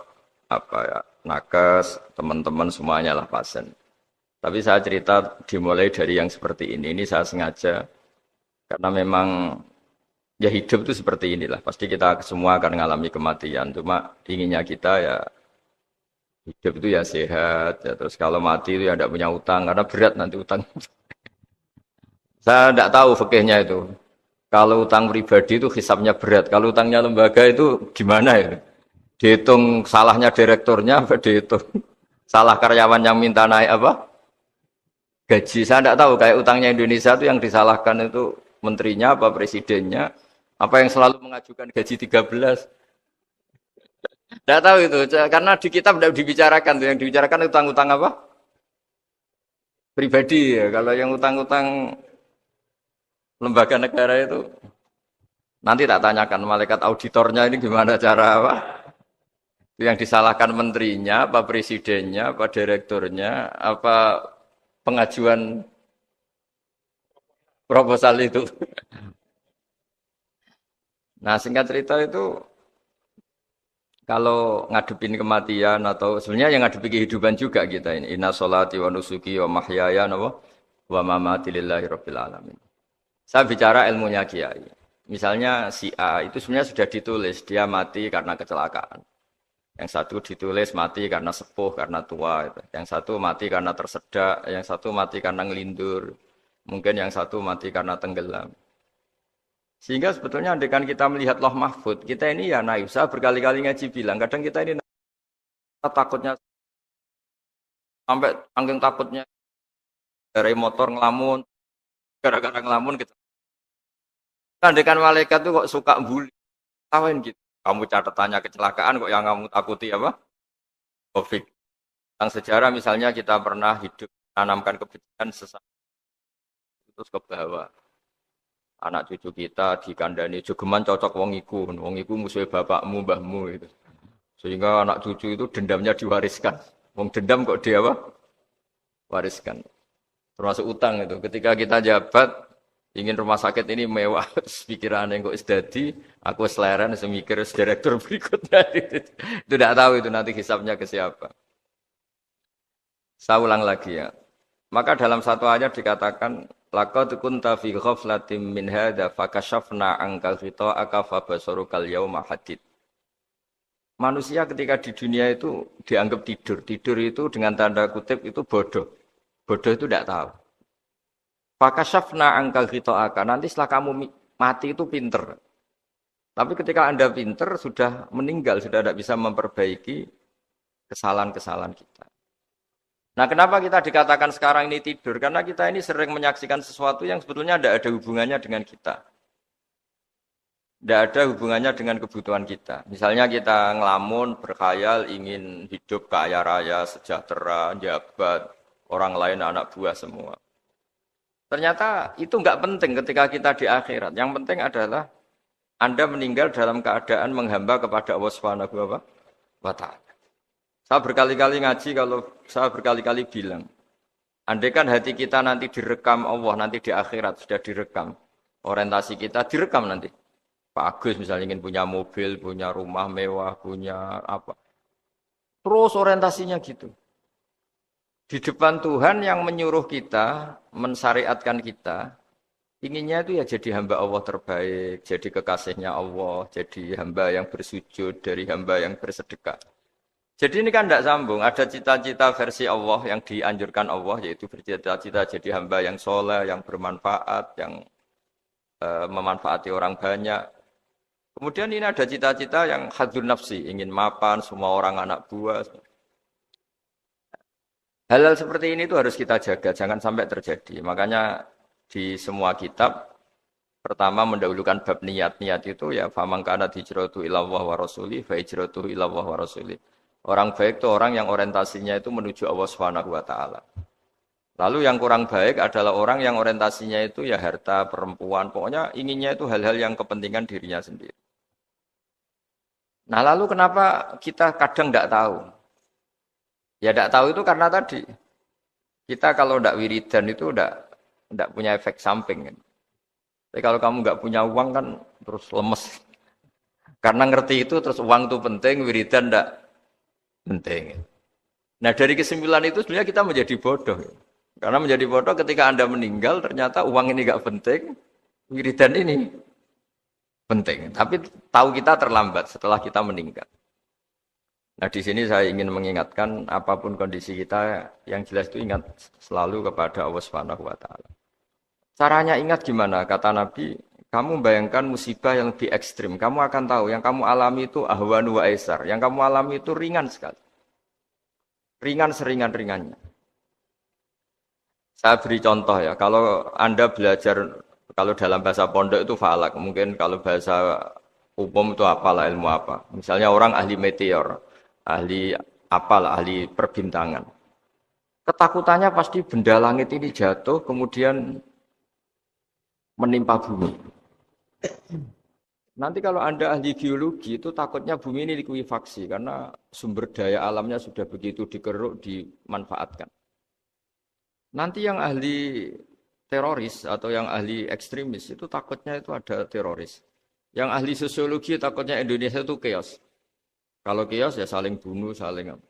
apa ya nakes teman-teman semuanya lah pasien. Tapi saya cerita dimulai dari yang seperti ini. Ini saya sengaja karena memang ya hidup itu seperti inilah. Pasti kita semua akan mengalami kematian. Cuma inginnya kita ya hidup itu ya sehat. Ya terus kalau mati itu ya tidak punya utang karena berat nanti utang. Saya tidak tahu fikihnya itu. Kalau utang pribadi itu hisabnya berat. Kalau utangnya lembaga itu gimana ya? Dihitung salahnya direkturnya, apa dihitung salah karyawan yang minta naik apa? Gaji. Saya tidak tahu. Kayak utangnya Indonesia itu yang disalahkan itu menterinya apa presidennya. Apa yang selalu mengajukan gaji 13. Tidak tahu itu. Karena di kitab tidak dibicarakan. Yang dibicarakan utang-utang apa? Pribadi ya. Kalau yang utang-utang lembaga negara itu nanti tak tanyakan malaikat auditornya ini gimana cara apa yang disalahkan menterinya apa presidennya apa direkturnya apa pengajuan proposal itu. Nah singkat cerita itu kalau ngadepin kematian atau sebenarnya yang ngadepi kehidupan juga kita ini inna sholati wa nusuki wa mahyaya wa mamati lillahi rabbil alamin. Saya bicara ilmunya Kiai. Misalnya si A itu sebenarnya sudah ditulis dia mati karena kecelakaan. Yang satu ditulis mati karena sepuh, karena tua. Yang satu mati karena tersedak, yang satu mati karena ngelindur. Mungkin yang satu mati karena tenggelam. Sehingga sebetulnya andaikan kita melihat Loh Mahfud, kita ini ya naif. Saya berkali-kali ngaji bilang, kadang kita ini takutnya sampai angking takutnya dari motor ngelamun. Gara-gara ngelamun gitu. Andaikan malaikat itu kok suka bully. Tawain gitu. Kamu catatannya kecelakaan kok yang kamu takuti apa? Covid. Tentang sejarah misalnya kita pernah hidup tanamkan kebencian sesama terus ke bawah. Anak cucu kita dikandani jogeman cocok wong iku musuh bapakmu, mbahmu gitu. Sehingga anak cucu itu dendamnya diwariskan. Wong dendam kok dia apa? Wariskan. Termasuk utang itu. Ketika kita jabat, ingin rumah sakit ini mewah, pikiran yang kok isdadi, aku seleren, semikir direktur berikutnya. Itu tidak tahu itu nanti hisapnya ke siapa. Saya ulang lagi ya. Maka dalam satu ayat dikatakan, laqad kunta fi ghaflatin min hadza fakashafna anka ghita'aka fabasarukal yauma hadid. Manusia ketika di dunia itu dianggap tidur. Tidur itu dengan tanda kutip itu bodoh. Bodoh itu tidak tahu. Fakashafna angkal ghita'aka. Nanti setelah kamu mati itu pinter. Tapi ketika Anda pinter sudah meninggal, sudah tidak bisa memperbaiki kesalahan-kesalahan kita. Nah, kenapa kita dikatakan sekarang ini tidur? Karena kita ini sering menyaksikan sesuatu yang sebetulnya tidak ada hubungannya dengan kita. Tidak ada hubungannya dengan kebutuhan kita. Misalnya kita ngelamun, berkhayal, ingin hidup kaya raya, sejahtera, jabat, orang lain anak buah semua. Ternyata itu enggak penting ketika kita di akhirat. Yang penting adalah Anda meninggal dalam keadaan menghamba kepada Allah Subhanahu wa Ta'ala. Saya berkali-kali ngaji kalau saya berkali-kali bilang, andaikan hati kita nanti direkam Allah, nanti di akhirat sudah direkam. Orientasi kita direkam nanti. Pak Agus misalnya ingin punya mobil, punya rumah mewah, punya apa. Terus orientasinya gitu. Di depan Tuhan yang menyuruh kita, mensyariatkan kita, inginnya itu ya jadi hamba Allah terbaik, jadi kekasihnya Allah, jadi hamba yang bersujud, dari hamba yang bersedekah. Jadi ini kan tidak sambung, ada cita-cita versi Allah yang dianjurkan Allah, yaitu bercita-cita jadi hamba yang soleh, yang bermanfaat, yang memanfaati orang banyak. Kemudian ini ada cita-cita yang hadzun nafsi, ingin mapan, semua orang anak buah. Hal-hal seperti ini tuh harus kita jaga, jangan sampai terjadi. Makanya di semua kitab pertama mendahulukan bab niat. Niat itu ya faman kana hijratu ilallah wa rasuli fa hijratuhu ilallah wa rasuli. Orang baik itu orang yang orientasinya itu menuju Allah Subhanahu wa taala. Lalu yang kurang baik adalah orang yang orientasinya itu ya harta, perempuan, pokoknya inginnya itu hal-hal yang kepentingan dirinya sendiri. Nah, lalu kenapa kita kadang tidak tahu? Ya tidak tahu itu karena tadi kita kalau tidak wiridan itu tidak punya efek samping kan. Tapi kalau kamu nggak punya uang kan terus lemes. Karena ngerti itu terus uang itu penting, wiridan tidak penting. Nah dari kesimpulan itu sebenarnya kita menjadi bodoh. Karena menjadi bodoh ketika Anda meninggal ternyata uang ini nggak penting, wiridan ini penting. Tapi tahu kita terlambat setelah kita meninggal. Nah di sini saya ingin mengingatkan apapun kondisi kita yang jelas itu ingat selalu kepada Allah Subhanahu wa taala. Caranya ingat gimana? Kata Nabi, kamu bayangkan musibah yang lebih ekstrim. Kamu akan tahu yang kamu alami itu ahwanu wa aisar. Yang kamu alami itu ringan sekali. Ringan seringan-ringannya. Saya beri contoh ya. Kalau Anda belajar, kalau dalam bahasa pondok itu falak. Mungkin kalau bahasa umum itu apalah ilmu apa. Misalnya orang ahli meteor. Ahli apalah, ahli perbintangan. Ketakutannya pasti benda langit ini jatuh, kemudian menimpa bumi. Nanti kalau Anda ahli geologi itu takutnya bumi ini likuifaksi karena sumber daya alamnya sudah begitu dikeruk, dimanfaatkan. Nanti yang ahli teroris atau yang ahli ekstremis itu takutnya itu ada teroris. Yang ahli sosiologi takutnya Indonesia itu chaos. Kalau chaos ya saling bunuh, saling apa.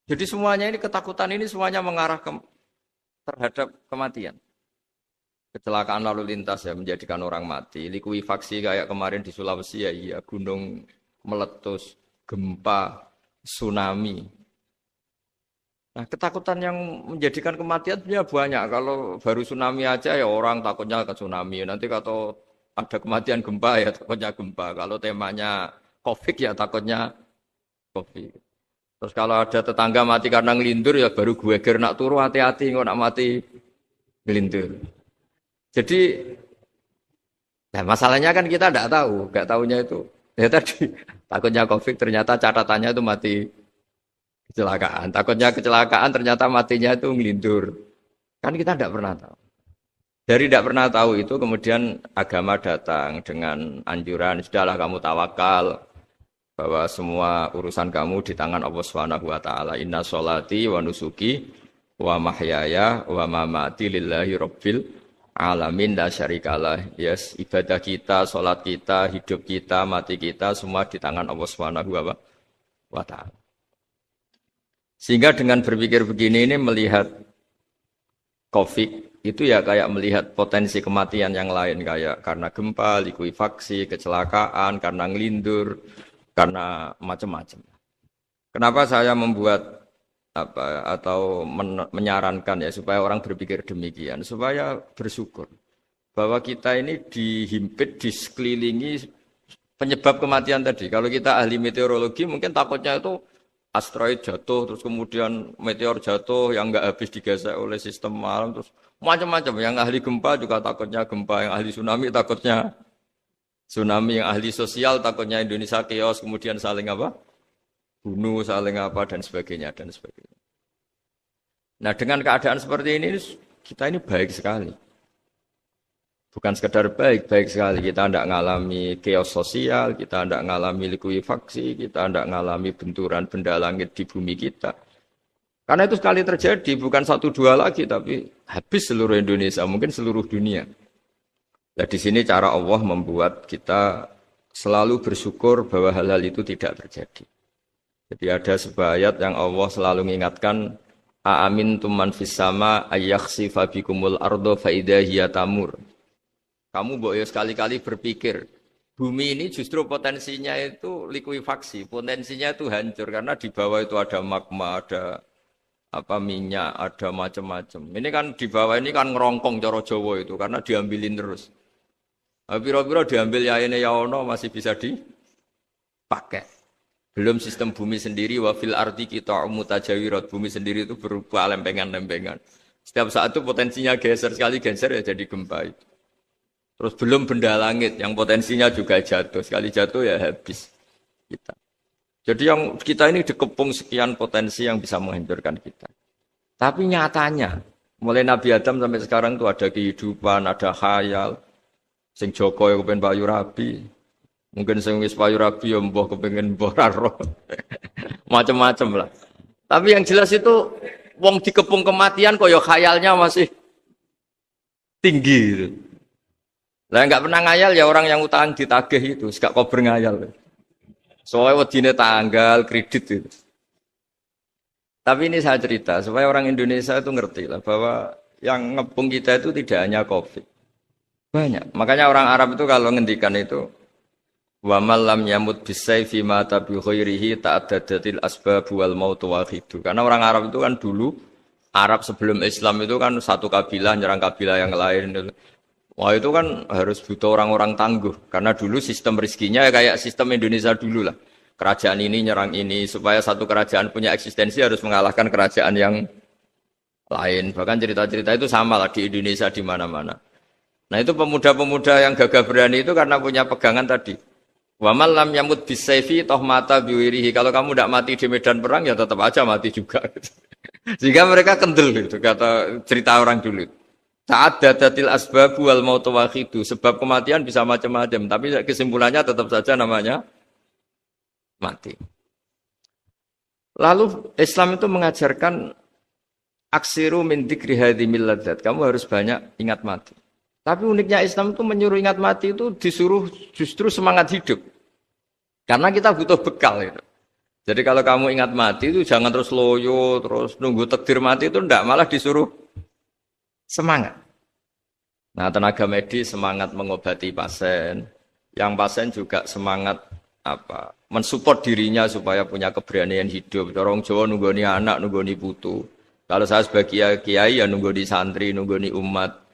Jadi semuanya ini ketakutan ini semuanya mengarah terhadap kematian. Kecelakaan lalu lintas ya menjadikan orang mati. Likuifaksi kayak kemarin di Sulawesi ya iya, gunung meletus, gempa, tsunami. Nah ketakutan yang menjadikan kematian sebenarnya banyak. Kalau baru tsunami aja ya orang takutnya ke tsunami. Nanti kalau ada kematian gempa ya takutnya gempa. Kalau temanya COVID ya takutnya COVID. Terus kalau ada tetangga mati karena ngelindur ya baru gue nak turu hati-hati nggak nak mati ngelindur. Jadi, nah masalahnya kan kita tidak tahu, nggak tahunya itu. Ya tadi takutnya COVID ternyata catatannya itu mati kecelakaan. Takutnya kecelakaan ternyata matinya itu ngelindur. Kan kita tidak pernah tahu. Dari tidak pernah tahu itu kemudian agama datang dengan anjuran sudahlah kamu tawakal bahwa semua urusan kamu di tangan Allah Subhanahu wa taala. Inna sholati wa nusuki wa mahyaya wa mamati lillahi rabbil alamin la syarikalah. Yes, ibadah kita, salat kita, hidup kita, mati kita semua di tangan Allah Subhanahu wa taala. Sehingga dengan berpikir begini ini melihat COVID itu ya kayak melihat potensi kematian yang lain kayak karena gempa, likuifaksi, kecelakaan, karena ngelindur, karena macam-macam. Kenapa saya membuat atau menyarankan ya supaya orang berpikir demikian, supaya bersyukur bahwa kita ini dihimpit, disekelilingi penyebab kematian tadi. Kalau kita ahli meteorologi mungkin takutnya itu asteroid jatuh, terus kemudian meteor jatuh yang nggak habis digesek oleh sistem alam, terus macam-macam. Yang ahli gempa juga takutnya gempa, yang ahli tsunami takutnya tsunami, yang ahli sosial takutnya Indonesia chaos, kemudian saling apa? Bunuh, saling apa, dan sebagainya, dan sebagainya. Nah, dengan keadaan seperti ini, kita ini baik sekali. Bukan sekedar baik, baik sekali. Kita tidak mengalami chaos sosial, kita tidak mengalami likuifaksi, kita tidak mengalami benturan benda langit di bumi kita. Karena itu sekali terjadi, bukan 1-2 lagi, tapi habis seluruh Indonesia, mungkin seluruh dunia. Nah, di sini cara Allah membuat kita selalu bersyukur bahwa hal-hal itu tidak terjadi. Jadi ada sebuah ayat yang Allah selalu mengingatkan, Aamin tuman fis sama ayakhsifa bikumul ardo fa idza hiya tamur. Kamu boleh sekali-kali berpikir, bumi ini justru potensinya itu likuifaksi, potensinya itu hancur karena di bawah itu ada magma, ada apa minyak, ada macam-macam. Ini kan di bawah ini kan ngerongkong cara Jawa itu karena diambilin terus. Piro-piro diambil ya ini ya ono masih bisa dipakai. Belum sistem bumi sendiri, wa fil ardi qita'um mutajawirat. Bumi sendiri itu berupa lempengan-lempengan. Setiap saat itu potensinya geser, sekali geser ya jadi gempa itu. Terus belum benda langit yang potensinya juga jatuh, sekali jatuh ya habis kita. Jadi yang kita ini dikepung sekian potensi yang bisa menghancurkan kita. Tapi nyatanya, mulai Nabi Adam sampai sekarang itu ada kehidupan, ada khayal. Sing Joko ya kepengen payu rabi. Mungkin sing wis payu rabi ya mbah kepengen mbah roh. Macam-macam lah. Tapi yang jelas itu wong dikepung kematian kok ya khayalnya masih tinggi gitu. Lah enggak pernah ngayal ya orang yang utang ditagih itu, gak kober ngayal. Soalnya wedine tanggal kredit itu. Tapi ini saya cerita supaya orang Indonesia itu ngerti lah bahwa yang ngepung kita itu tidak hanya Covid. Banyak. Makanya orang Arab itu kalau ngendikan itu wa man lam yamut bisayfi mata bi khairihi ta'addadatil asbab wal maut wahidu. Karena orang Arab itu kan dulu Arab sebelum Islam itu kan satu kabilah nyerang kabilah yang lain. Wah itu kan harus butuh orang-orang tangguh karena dulu sistem rezekinya ya kayak sistem Indonesia dulu lah. Kerajaan ini nyerang ini supaya satu kerajaan punya eksistensi harus mengalahkan kerajaan yang lain. Bahkan cerita-cerita itu sama lah di Indonesia di mana-mana. Nah itu pemuda-pemuda yang gagah berani itu karena punya pegangan tadi. Wa man lam yamut bisayfi toh mata biwirihi. Kalau kamu tidak mati di medan perang ya tetap aja mati juga. Sehingga mereka kendel gitu kata cerita orang dulu. Ta'addadatil asbab wal mautu wahidu. Sebab kematian bisa macam-macam, tapi kesimpulannya tetap saja namanya mati. Lalu Islam itu mengajarkan aksiru min dzikri hadhimil ladzat. Kamu harus banyak ingat mati. Tapi uniknya Islam itu menyuruh ingat mati itu disuruh justru semangat hidup. Karena kita butuh bekal itu. Jadi kalau kamu ingat mati itu jangan terus loyo, terus nunggu takdir mati itu enggak, malah disuruh semangat. Nah, tenaga medis semangat mengobati pasien. Yang pasien juga semangat mensupport dirinya supaya punya keberanian hidup. Orang Jawa nunggoni anak, nunggoni putu. Kalau saya sebagai kiai ya nunggoni santri, nunggoni umat.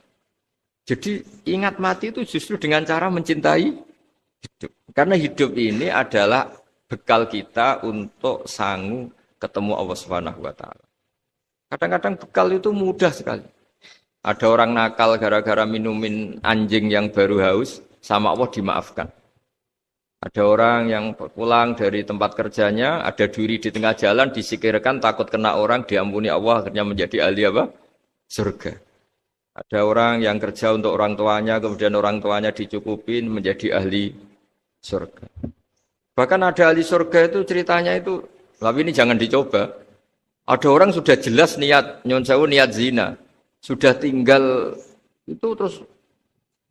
Jadi ingat mati itu justru dengan cara mencintai hidup. Karena hidup ini adalah bekal kita untuk sanggup ketemu Allah Subhanahu wa taala. Kadang-kadang bekal itu mudah sekali. Ada orang nakal gara-gara minumin anjing yang baru haus, sama Allah dimaafkan. Ada orang yang pulang dari tempat kerjanya, ada duri di tengah jalan, disikirkan takut kena orang, diampuni Allah, akhirnya menjadi ahli surga. Ada orang yang kerja untuk orang tuanya, kemudian orang tuanya dicukupin menjadi ahli surga. Bahkan ada ahli surga itu ceritanya itu, tapi ini jangan dicoba. Ada orang sudah jelas niat, nyon sewu niat zina. Sudah tinggal itu terus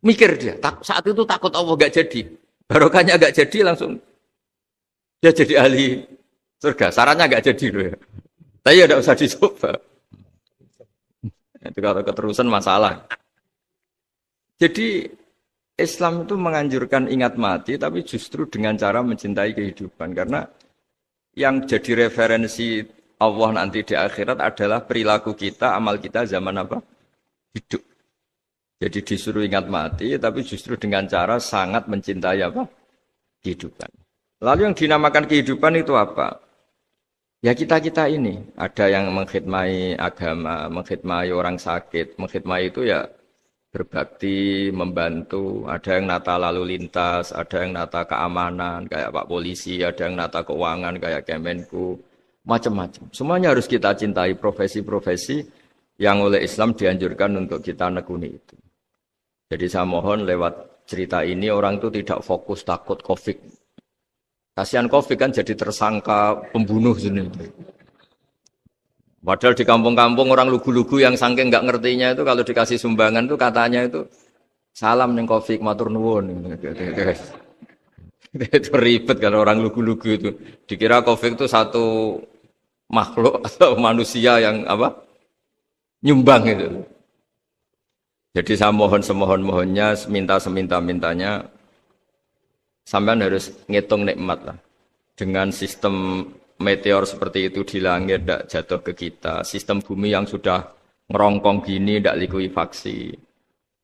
mikir dia. Saat itu takut Allah gak jadi. Barokahnya gak jadi langsung dia jadi ahli surga. Sarannya gak jadi loh ya. Tapi ya tidak usah dicoba. Itu kalau keterusan masalah. Jadi Islam itu menganjurkan ingat mati tapi justru dengan cara mencintai kehidupan. Karena yang jadi referensi Allah nanti di akhirat adalah perilaku kita, amal kita zaman apa? Hidup. Jadi disuruh ingat mati, tapi justru dengan cara sangat mencintai apa? Kehidupan. Lalu yang dinamakan kehidupan itu apa? Ya kita-kita ini. Ada yang mengkhidmati agama, mengkhidmati orang sakit, mengkhidmati itu ya berbakti, membantu. Ada yang nata lalu lintas, ada yang nata keamanan, kayak Pak Polisi, ada yang nata keuangan, kayak Kemenku. Macam-macam. Semuanya harus kita cintai profesi-profesi yang oleh Islam dianjurkan untuk kita nekuni itu. Jadi saya mohon lewat cerita ini orang itu tidak fokus takut Covid. Kasihan Covid kan jadi tersangka pembunuh sini. Padahal di kampung-kampung orang lugu-lugu yang saking nggak ngertinya itu kalau dikasih sumbangan itu katanya itu salam ning Covid matur nuwun. Itu ribet kalau orang lugu-lugu itu. Dikira Covid itu satu makhluk atau manusia yang nyumbang itu. Jadi saya mohon semohon-mohonnya, minta seminta-mintanya, sampean harus ngitung nikmat lah. Dengan sistem meteor seperti itu di langit tidak jatuh ke kita, sistem bumi yang sudah ngerongkong gini tidak likuifaksi,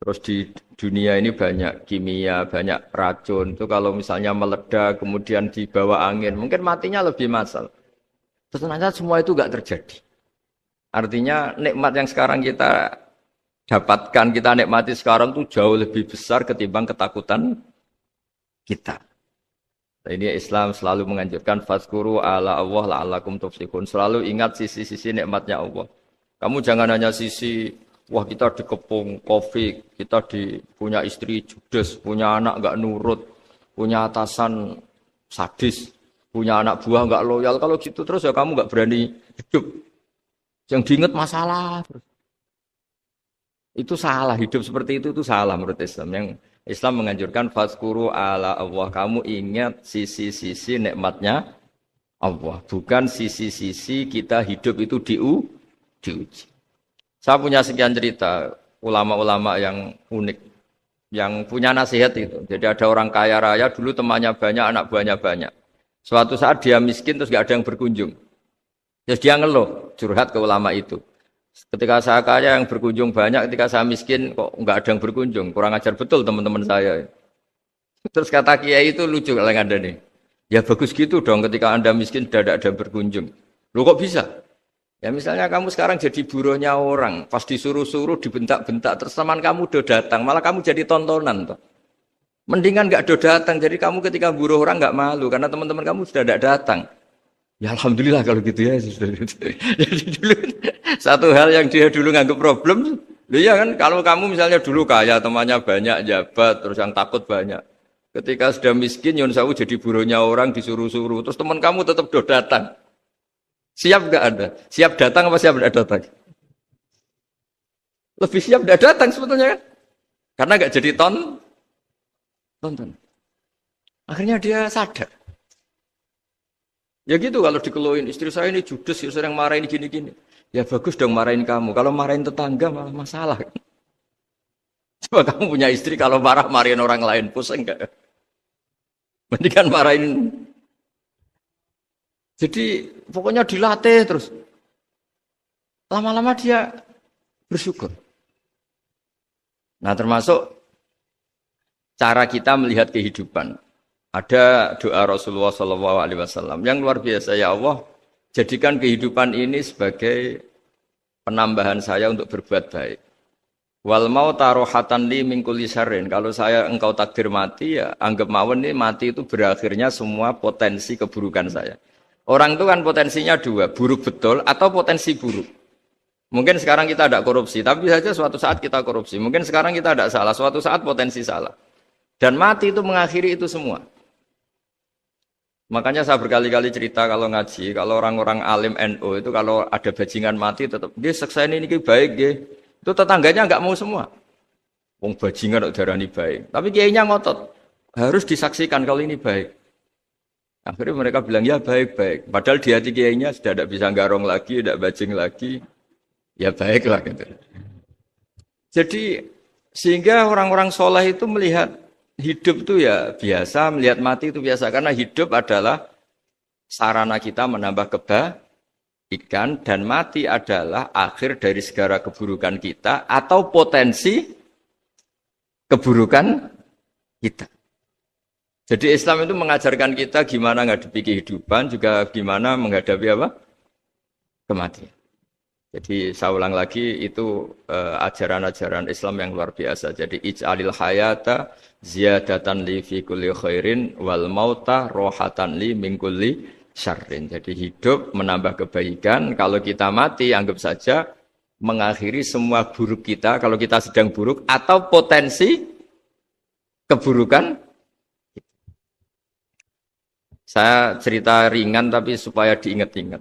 Terus di dunia ini banyak kimia, banyak racun. Itu kalau misalnya meledak kemudian dibawa angin, mungkin matinya lebih massal. Ternyata semua itu enggak terjadi. Artinya nikmat yang sekarang kita dapatkan, kita nikmati sekarang itu jauh lebih besar ketimbang ketakutan kita. Nah, ini Islam selalu menganjurkan fazkuru ala Allah la'allakum tuflihun. Selalu ingat sisi-sisi nikmatnya Allah. Kamu jangan hanya sisi wah kita dikepung Covid, kita punya istri judes, punya anak enggak nurut, punya atasan sadis, punya anak buah enggak loyal. Kalau gitu terus ya kamu enggak berani hidup. Yang diingat masalah. Itu salah, hidup seperti itu salah menurut Islam. Yang Islam menganjurkan fazkuru ala Allah. Kamu ingat sisi-sisi nikmatnya Allah. Bukan sisi-sisi kita hidup itu diuji. Saya punya sekian cerita ulama-ulama yang unik. Yang punya nasihat itu. Jadi ada orang kaya raya, dulu temannya banyak, anak buahnya banyak. Suatu saat dia miskin terus gak ada yang berkunjung. Terus dia ngeluh, curhat ke ulama itu. Ketika saya kaya yang berkunjung banyak, ketika saya miskin kok nggak ada yang berkunjung. Kurang ajar betul teman-teman saya. Terus kata kiai itu lucu kalau yang ada nih. Ya bagus gitu dong ketika Anda miskin sudah ada yang berkunjung. Loh kok bisa? Ya misalnya kamu sekarang jadi buruhnya orang, pas disuruh-suruh, dibentak-bentak, terus teman kamu udah datang, malah kamu jadi tontonan. Toh. Mendingan nggak udah datang, jadi kamu ketika buruh orang nggak malu, karena teman-teman kamu sudah tidak datang. Ya alhamdulillah kalau gitu ya. Jadi dulu satu hal yang dia dulu nganggap problem, ya kan kalau kamu misalnya dulu kaya temannya banyak jabat terus yang takut banyak. Ketika sudah miskin Yun Sawu jadi buruhnya orang disuruh-suruh terus teman kamu tetap datang. Siap enggak Anda? Siap datang apa siap enggak datang? Lebih siap enggak datang sebetulnya kan? Karena enggak jadi tonton. Akhirnya dia sadar. Ya gitu kalau dikeluhin istri saya ini judes, ya sering marahin gini-gini. Ya bagus dong marahin kamu. Kalau marahin tetangga malah masalah. Coba kamu punya istri kalau marahin orang lain pusing enggak? Mendingan marahin. Jadi pokoknya dilatih terus. Lama-lama dia bersyukur. Nah termasuk cara kita melihat kehidupan. Ada doa Rasulullah SAW yang luar biasa. Ya Allah, jadikan kehidupan ini sebagai penambahan saya untuk berbuat baik. Wal mauta rohatan li min kulli syarrin. Kalau engkau takdir mati, ya anggap mawon ini mati itu berakhirnya semua potensi keburukan saya. Orang itu kan potensinya dua, buruk betul atau potensi buruk. Mungkin sekarang kita tidak korupsi, tapi saja suatu saat kita korupsi. Mungkin sekarang kita tidak salah, suatu saat potensi salah. Dan mati itu mengakhiri itu semua. Makanya saya berkali-kali cerita kalau ngaji, kalau orang-orang alim NU itu kalau ada bajingan mati tetap dia seksain ini baik dia. Itu tetangganya enggak mau semua. Wong bajingan kok darani baik. Tapi kiainya ngotot. Harus disaksikan kalau ini baik. Akhirnya mereka bilang ya baik-baik. Padahal di hati kiainya sudah tidak bisa garong lagi, tidak bajing lagi. Ya baiklah gitu. Jadi sehingga orang-orang soleh itu melihat hidup itu ya biasa, melihat mati itu biasa. Karena hidup adalah sarana kita menambah kebaikan dan mati adalah akhir dari segala keburukan kita atau potensi keburukan kita. Jadi Islam itu mengajarkan kita gimana menghadapi kehidupan, juga gimana menghadapi apa? Kematian. Jadi saya ulang lagi itu ajaran-ajaran Islam yang luar biasa. Jadi ij'alil hayata ziyadatan li fi kulli khairin wal mauta rohatan li min kulli syarrin. Jadi hidup menambah kebaikan, kalau kita mati anggap saja mengakhiri semua buruk kita kalau kita sedang buruk atau potensi keburukan. Saya cerita ringan tapi supaya diingat-ingat.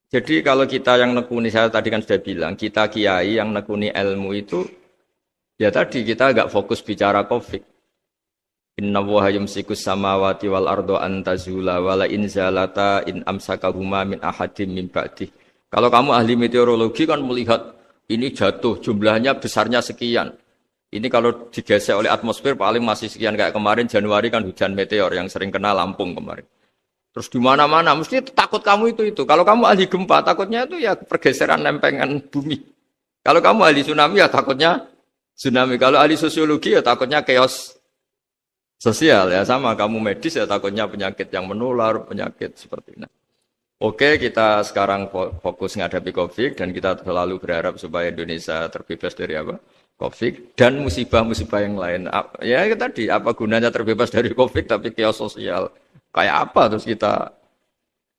Jadi kalau kita yang nekuni, saya tadi kan sudah bilang, kita kiai yang nekuni ilmu itu, ya tadi kita agak fokus bicara Covid. Inna woha yumsikus samawati wal ardo antazula wala inzalata in amsakahuma min ahadim min ba'dih. Kalau kamu ahli meteorologi kan melihat ini jatuh, jumlahnya besarnya sekian. Ini kalau digesek oleh atmosfer paling masih sekian, kayak kemarin Januari kan hujan meteor yang sering kena Lampung kemarin. Terus di mana-mana mesti takut kamu itu. Kalau kamu ahli gempa takutnya itu ya pergeseran lempengan bumi. Kalau kamu ahli tsunami ya takutnya Tsunami. Kalau ahli sosiologi ya takutnya chaos sosial ya sama. Kamu medis ya takutnya penyakit yang menular, penyakit seperti ini. Oke, kita sekarang fokus menghadapi COVID dan kita selalu berharap supaya Indonesia terbebas dari apa? COVID dan musibah-musibah yang lain. Ya tadi, apa gunanya terbebas dari COVID tapi chaos sosial? Kayak apa terus kita?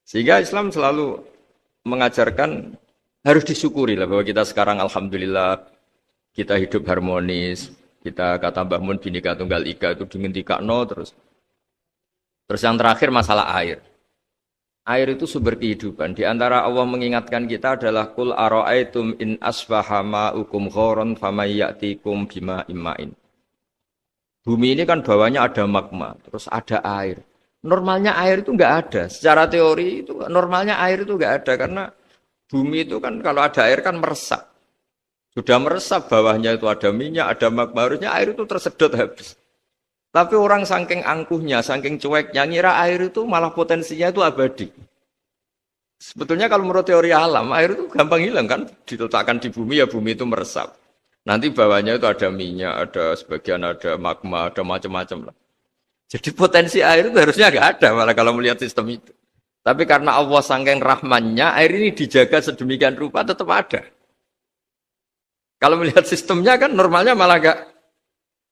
Sehingga Islam selalu mengajarkan harus disyukuri lah bahwa kita sekarang alhamdulillah kita hidup harmonis. Kita kata Mbah Mun Bhinneka Tunggal Ika itu dingendikakno terus. Terus yang terakhir masalah air. Air itu sumber kehidupan. Di antara Allah mengingatkan kita adalah kul ara'aitum in asbaha ma'ukum ghoron famayyatikum bima immain. Bumi ini kan bawahnya ada magma, terus ada air. Normalnya air itu enggak ada. Secara teori itu normalnya air itu enggak ada karena bumi itu kan kalau ada air kan meresap. Sudah meresap bawahnya itu ada minyak, ada magma, harusnya air itu tersedot habis. Tapi orang saking angkuhnya, saking cueknya, ngira air itu malah potensinya itu abadi. Sebetulnya kalau menurut teori alam, air itu gampang hilang kan, diletakkan di bumi ya bumi itu meresap. Nanti bawahnya itu ada minyak, ada sebagian ada magma, ada macam-macam lah. Jadi potensi air itu harusnya nggak ada malah kalau melihat sistem itu. Tapi karena Allah saking rahmannya, air ini dijaga sedemikian rupa tetap ada. Kalau melihat sistemnya kan normalnya malah nggak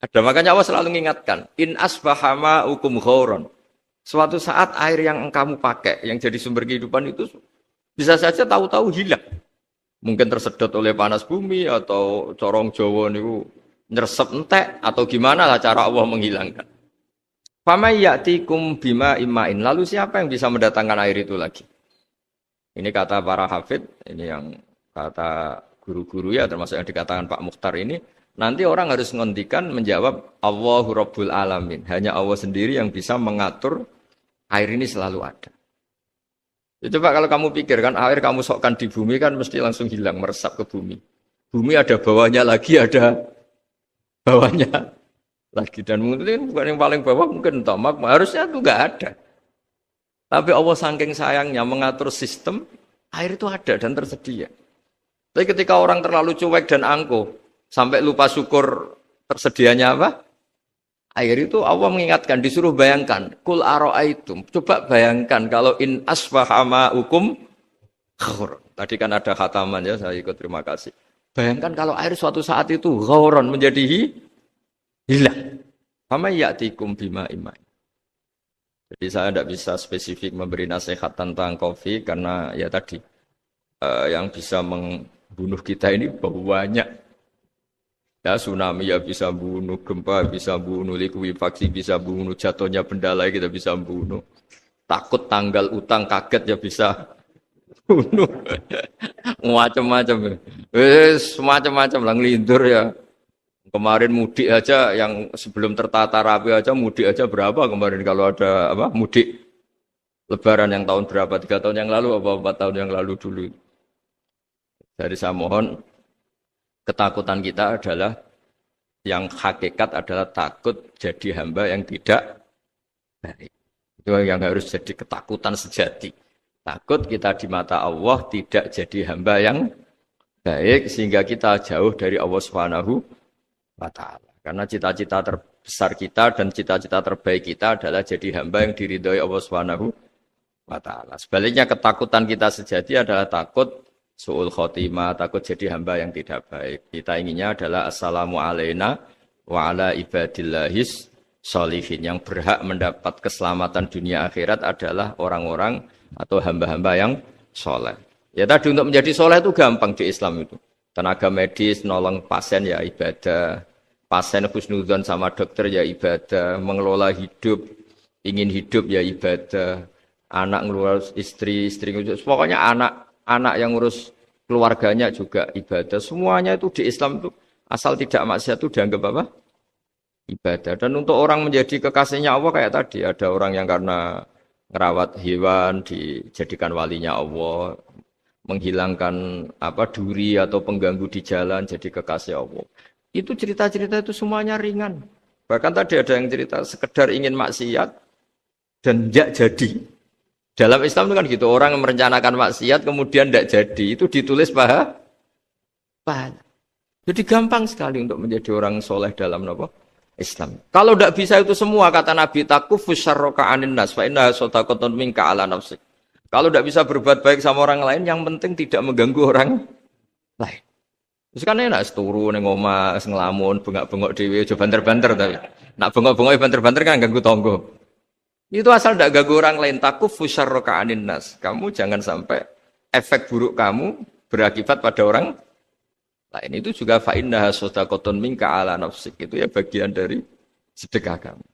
ada. Makanya Allah selalu mengingatkan, in asbahama ukum ghoron. Suatu saat air yang kamu pakai, yang jadi sumber kehidupan itu bisa saja tahu-tahu hilang. Mungkin tersedot oleh panas bumi atau corong Jawa niku nyeresep entek atau gimana lah cara Allah menghilangkan. Fama ya'tikum bima immain. Lalu siapa yang bisa mendatangkan air itu lagi? Ini kata para hafid, ini yang kata guru-guru ya termasuk yang dikatakan Pak Mukhtar ini. Nanti orang harus ngondikan menjawab Allahu Rabbul Alamin. Hanya Allah sendiri yang bisa mengatur air ini selalu ada. Ya, coba kalau kamu pikirkan air kamu sokkan di bumi kan mesti langsung hilang, meresap ke bumi. Bumi ada bawahnya lagi, ada bawahnya lagi. Dan mungkin bukan yang paling bawah mungkin tomak, harusnya itu enggak ada. Tapi Allah saking sayangnya mengatur sistem, air itu ada dan tersedia. Tapi ketika orang terlalu cuek dan angkuh, sampai lupa syukur tersedianya apa? Air itu Allah mengingatkan, disuruh bayangkan. Kul ara'aitum. Coba bayangkan kalau in asfahama hukum ghauron. Tadi kan ada khataman ya, saya ikut terima kasih. Bayangkan kalau air suatu saat itu ghauron menjadi hilang. Fama ya'tikum bima immain. Jadi saya tidak bisa spesifik memberi nasihat tentang COVID karena ya tadi yang bisa membunuh kita ini banyak. Ya, tsunami ya bisa bunuh, gempa bisa bunuh, likuifaksi bisa bunuh, jatuhnya benda lain kita bisa bunuh. Takut tanggal utang kaget ya bisa bunuh. Macam-macam. Semacam-macam lah ngelindur ya. Kemarin mudik aja yang sebelum tertata rapi aja mudik aja berapa kemarin kalau ada apa mudik Lebaran yang tahun berapa 3 tahun yang lalu apa 4 tahun yang lalu dulu. Jadi saya mohon ketakutan kita adalah yang hakikat adalah takut jadi hamba yang tidak baik. Itu yang harus jadi ketakutan sejati. Takut kita di mata Allah tidak jadi hamba yang baik sehingga kita jauh dari Allah Subhanahu wa Ta'ala. Karena cita-cita terbesar kita dan cita-cita terbaik kita adalah jadi hamba yang diridhoi Allah Subhanahu wa Ta'ala. Sebaliknya ketakutan kita sejati adalah takut su'ul khotimah, takut jadi hamba yang tidak baik. Kita inginnya adalah assalamu alaina wa ala ibadillahis sholihin. Yang berhak mendapat keselamatan dunia akhirat adalah orang-orang atau hamba-hamba yang soleh. Ya tadi untuk menjadi soleh itu gampang di Islam itu. Tenaga medis, nolong pasien ya ibadah. Pasien husnudzon sama dokter ya ibadah. Mengelola hidup, ingin hidup ya ibadah. Anak ngurus istri ngurus. Pokoknya anak yang ngurus keluarganya juga ibadah. Semuanya itu di Islam itu asal tidak maksiat itu dianggap apa? Ibadah. Dan untuk orang menjadi kekasihnya Allah kayak tadi. Ada orang yang karena ngerawat hewan dijadikan walinya Allah. Menghilangkan duri atau pengganggu di jalan jadi kekasih Allah. Itu cerita-cerita itu semuanya ringan. Bahkan tadi ada yang cerita sekedar ingin maksiat dan tidak jadi. Dalam Islam itu kan gitu, orang yang merencanakan maksiat kemudian tidak jadi, itu ditulis pahala. Jadi gampang sekali untuk menjadi orang soleh dalam apa? Islam. Kalau tidak bisa itu semua, kata Nabi, takufus syarroka anin nas, fa inna sodakotun minka ala nafsik. Kalau tidak bisa berbuat baik sama orang lain, yang penting tidak mengganggu orang lain. Terus kan enak seturu ning omah ngelamun bengak-bengok dhewe aja banter-banter tapi. Nak bengok-bengok banter-banter kan ganggu tonggo. Itu asal tidak ganggu orang lain, takufus syarroka anin nas. Kamu jangan sampai efek buruk kamu berakibat pada orang lain. Itu juga fa inna sodakotun minka ala nafsik. Itu ya bagian dari sedekah kamu.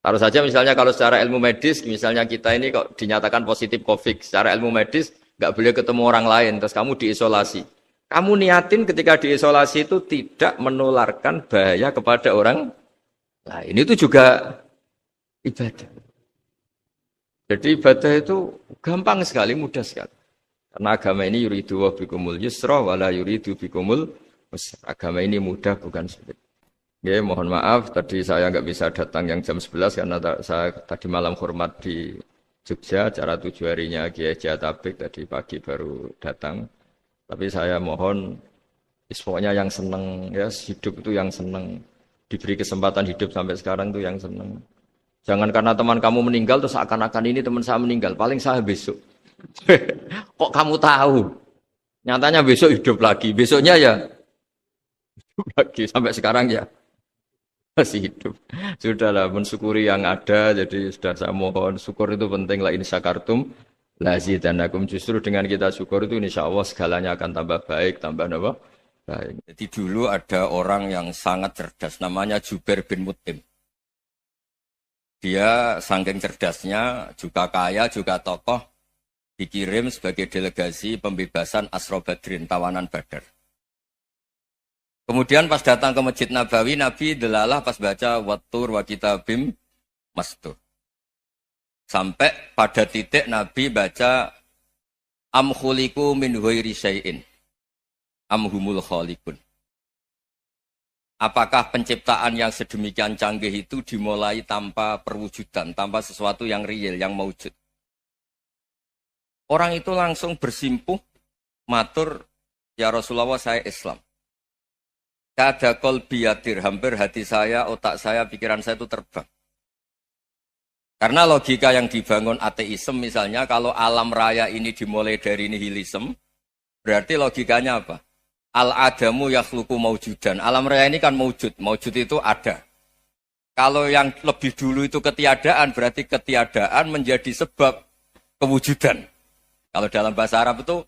Taruh saja misalnya kalau secara ilmu medis, misalnya kita ini kok dinyatakan positif COVID, secara ilmu medis nggak boleh ketemu orang lain, terus kamu diisolasi. Kamu niatin ketika diisolasi itu tidak menularkan bahaya kepada orang lain. Itu juga ibadah. Jadi ibadah itu gampang sekali, mudah sekali. Karena agama ini yuridu wa bikumul yusra wala yuridu bikumul usra. Agama ini mudah bukan sulit. Ya, mohon maaf tadi saya nggak bisa datang yang jam 11 karena saya tadi malam hormat di Jogja, acara 7 harinya Kiai Tabik, tadi pagi baru datang. Tapi saya mohon pokoknya yang seneng ya, hidup itu yang seneng, diberi kesempatan hidup sampai sekarang itu yang seneng. Jangan karena teman kamu meninggal terus akan-akan ini teman saya meninggal, paling saya besok. Kok kamu tahu? Nyatanya besok hidup lagi, besoknya ya hidup lagi sampai sekarang ya masih hidup. Sudahlah mensyukuri yang ada, jadi sudah saya mohon syukur itu penting lah, in syakartum lazidanakum. Justru dengan kita syukur itu insya Allah segalanya akan tambah baik, tambah apa? Baik. Jadi dulu ada orang yang sangat cerdas, namanya Jubair bin Mut'im. Dia saking cerdasnya, juga kaya, juga tokoh, dikirim sebagai delegasi pembebasan Asra Badrin, tawanan Badar. Kemudian pas datang ke Masjid Nabawi, Nabi delalah pas baca Wattur wa kitabim mastur. Sampai pada titik Nabi baca am khuliqu min ghairi syai'in am humul khaliqun. Apakah penciptaan yang sedemikian canggih itu dimulai tanpa perwujudan, tanpa sesuatu yang real, yang maujud? Orang itu langsung bersimpuh, matur, ya Rasulullah saya Islam. Kada qalbi yatir, hampir hati saya, otak saya, pikiran saya itu terbang. Karena logika yang dibangun ateisme misalnya, kalau alam raya ini dimulai dari nihilisme, berarti logikanya apa? Al-adamu yakhluqu maujudan. Alam raya ini kan maujud, maujud itu ada. Kalau yang lebih dulu itu ketiadaan, berarti ketiadaan menjadi sebab kewujudan. Kalau dalam bahasa Arab itu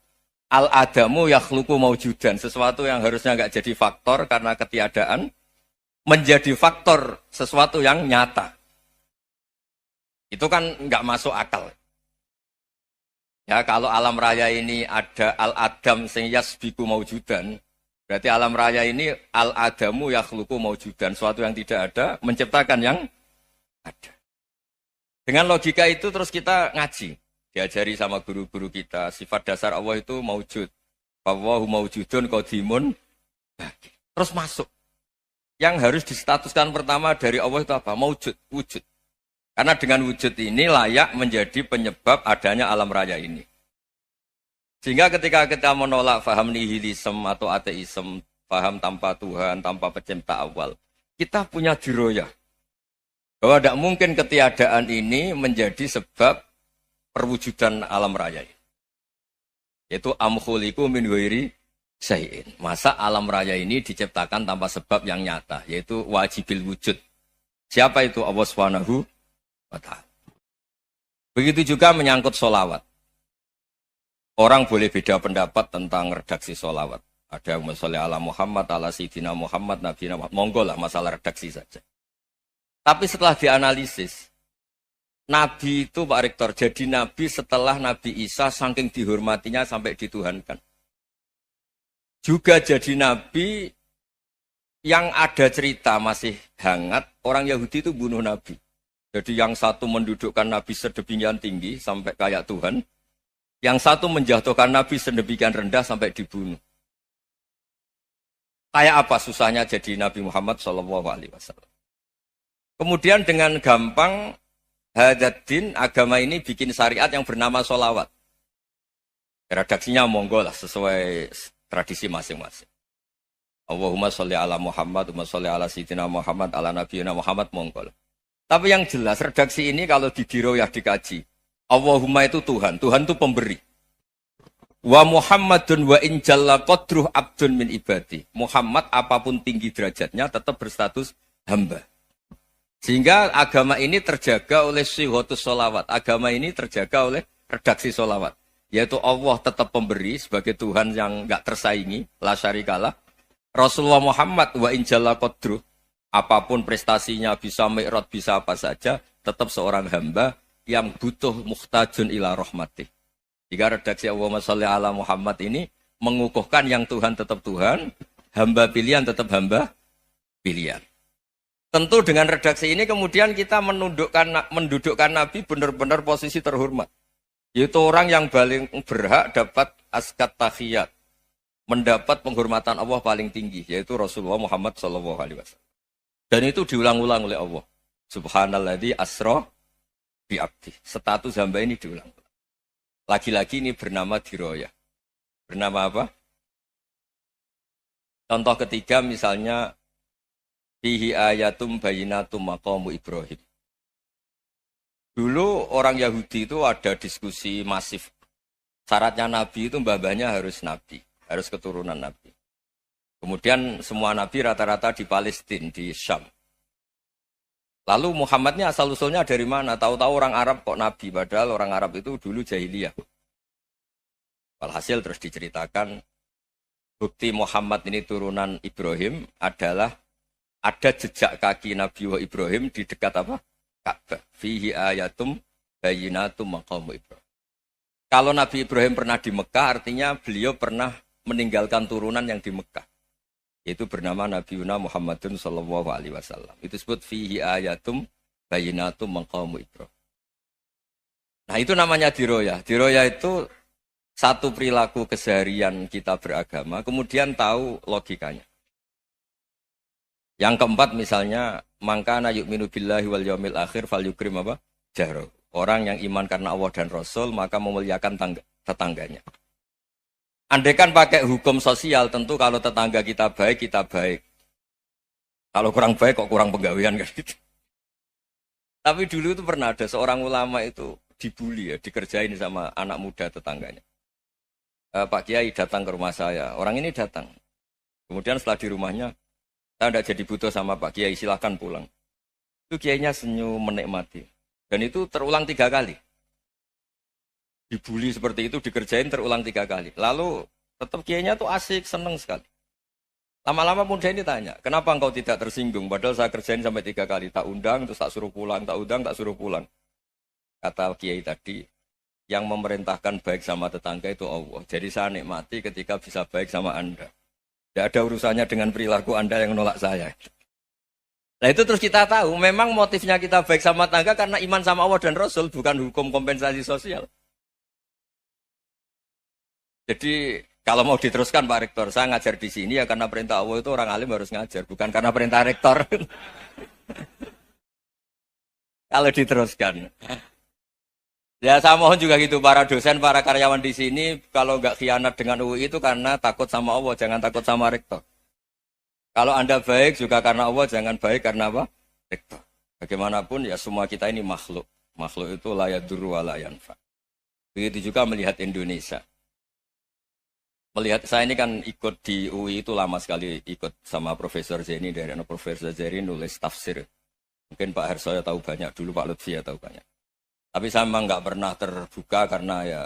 al-adamu yakhluqu maujudan, sesuatu yang harusnya nggak jadi faktor karena ketiadaan menjadi faktor sesuatu yang nyata. Itu kan nggak masuk akal. Ya, kalau alam raya ini ada al-adam sing yasbiku maujudan, berarti alam raya ini al-adamu yakhluqu maujudan, sesuatu yang tidak ada menciptakan yang ada. Dengan logika itu terus kita ngaji. Diajari sama guru-guru kita, sifat dasar Allah itu maujud. Wallahu maujudun qadimun. Terus masuk. Yang harus distatuskan pertama dari Allah itu apa? Maujud, wujud. Karena dengan wujud ini layak menjadi penyebab adanya alam raya ini. Sehingga ketika kita menolak faham nihilisme atau ateisme, faham tanpa Tuhan, tanpa pencipta awal, kita punya diroyah. Bahwa tidak mungkin ketiadaan ini menjadi sebab perwujudan alam raya. Yaitu am khuliqu min ghairi syai'in. Masa alam raya ini diciptakan tanpa sebab yang nyata, yaitu wajibil wujud. Siapa itu? Allah Subhanahu wa ta'ala. Begitu juga menyangkut sholawat. Orang boleh beda pendapat tentang redaksi sholawat. Ada yang sholli ala Muhammad, ala Sayyidina Muhammad, Nabi Muhammad. Monggo lah masalah redaksi saja. Tapi setelah dianalisis, Nabi itu Pak Rektor, jadi Nabi setelah Nabi Isa saking dihormatinya sampai dituhankan. Juga jadi Nabi yang ada cerita masih hangat, orang Yahudi itu bunuh Nabi. Jadi yang satu mendudukkan Nabi sedemikian tinggi sampai kayak Tuhan, yang satu menjatuhkan Nabi sedemikian rendah sampai dibunuh. Kayak apa susahnya jadi Nabi Muhammad SAW. Kemudian dengan gampang Hadaddin agama ini bikin syariat yang bernama sholawat. Redaksinya monggo lah sesuai tradisi masing-masing. Allahumma sholli ala Muhammad, Allahumma sholli ala Sayyidina Muhammad, ala Nabiyina Muhammad, monggo. Tapi yang jelas redaksi ini kalau di diroyah dikaji, Allahumma itu Tuhan, Tuhan itu pemberi. Wa Muhammadun wa in jalla qadruh abdun min ibadi. Muhammad apapun tinggi derajatnya tetap berstatus hamba. Sehingga agama ini terjaga oleh sihotus sholawat. Agama ini terjaga oleh redaksi sholawat. Yaitu Allah tetap pemberi sebagai Tuhan yang enggak tersaingi, la syarikalah. Rasulullah Muhammad wa in jalla qadruh. Apapun prestasinya bisa mi'rad, bisa apa saja, tetap seorang hamba yang butuh muhtajun ila rahmatih. Jika redaksi Allahumma sholli ala Muhammad ini mengukuhkan yang Tuhan tetap Tuhan, hamba pilihan tetap hamba pilihan. Tentu dengan redaksi ini kemudian kita mendudukkan Nabi benar-benar posisi terhormat. Yaitu orang yang paling berhak dapat askat tahiyat, mendapat penghormatan Allah paling tinggi, yaitu Rasulullah Muhammad SAW. Dan itu diulang-ulang oleh Allah. Subhanalladzi asra bi abdi. Status hamba ini diulang. Lagi-lagi ini bernama diroyah. Bernama apa? Contoh ketiga misalnya fihi ayatum bayinatum maqamu Ibrahim. Dulu orang Yahudi itu ada diskusi masif. Syaratnya Nabi itu mbah-mbahnya harus Nabi. Harus keturunan Nabi. Kemudian semua Nabi rata-rata di Palestina, di Syam. Lalu Muhammadnya asal-usulnya dari mana? Tahu-tahu orang Arab kok Nabi, padahal orang Arab itu dulu jahiliyah. Walhasil terus diceritakan, bukti Muhammad ini turunan Ibrahim adalah ada jejak kaki Nabi Ibrahim di dekat apa? Ka'bah. Fihi ayatum bayinatum maqamu Ibrahim. Kalau Nabi Ibrahim pernah di Mekah, artinya beliau pernah meninggalkan turunan yang di Mekah. Itu bernama Nabiuna Muhammadun sallallahu alaihi wasallam. Itu disebut fihi ayatum bayinatum maqamu Ibrahim. Nah, itu namanya diroyah. Diroyah itu satu perilaku keseharian kita beragama, kemudian tahu logikanya. Yang keempat misalnya, mangkana yu'minu billahi wal yaumil akhir falyukrim apa? Jaro. Orang yang iman karena Allah dan Rasul, maka memuliakan tetangganya. Andaikan pakai hukum sosial, tentu kalau tetangga kita baik, kita baik. Kalau kurang baik, kok kurang penggawean kan gitu. Tapi dulu itu pernah ada seorang ulama itu dibully ya, dikerjain sama anak muda tetangganya. Pak Kiai datang ke rumah saya, orang ini datang. Kemudian setelah di rumahnya, saya tidak jadi butuh sama Pak Kiai, silahkan pulang. Itu Kiainya senyum menikmati. Dan itu terulang 3 kali. Dibully seperti itu, dikerjain terulang 3 kali. Lalu tetap Kiainya tuh asik, seneng sekali. Lama-lama muda ini tanya, kenapa engkau tidak tersinggung? Padahal saya kerjain sampai 3 kali. Tak undang, terus tak suruh pulang, tak undang, tak suruh pulang. Kata Kiai tadi, yang memerintahkan baik sama tetangga itu Allah. Jadi saya nikmati ketika bisa baik sama Anda. Tidak ada urusannya dengan perilaku Anda yang nolak saya. Nah itu terus kita tahu, memang motifnya kita baik sama tetangga karena iman sama Allah dan Rasul, bukan hukum kompensasi sosial. Jadi kalau mau diteruskan Pak Rektor, saya ngajar di sini ya karena perintah Allah itu orang alim harus ngajar, bukan karena perintah Rektor. Kalau diteruskan. Ya saya mohon juga gitu, para dosen, para karyawan di sini, kalau nggak khianat dengan UI itu karena takut sama Allah, jangan takut sama Rektor. Kalau Anda baik juga karena Allah, jangan baik karena apa? Rektor. Bagaimanapun ya semua kita ini makhluk. Makhluk itu la yadurru wa la yanfa. Begitu juga melihat Indonesia. Melihat saya ini kan ikut di UI itu lama sekali, ikut sama Profesor Zeni, dari Profesor Zeni nulis tafsir. Mungkin Pak Hersoyo tahu banyak, dulu Pak Lutfi ya tahu banyak. Tapi saya memang nggak pernah terbuka karena ya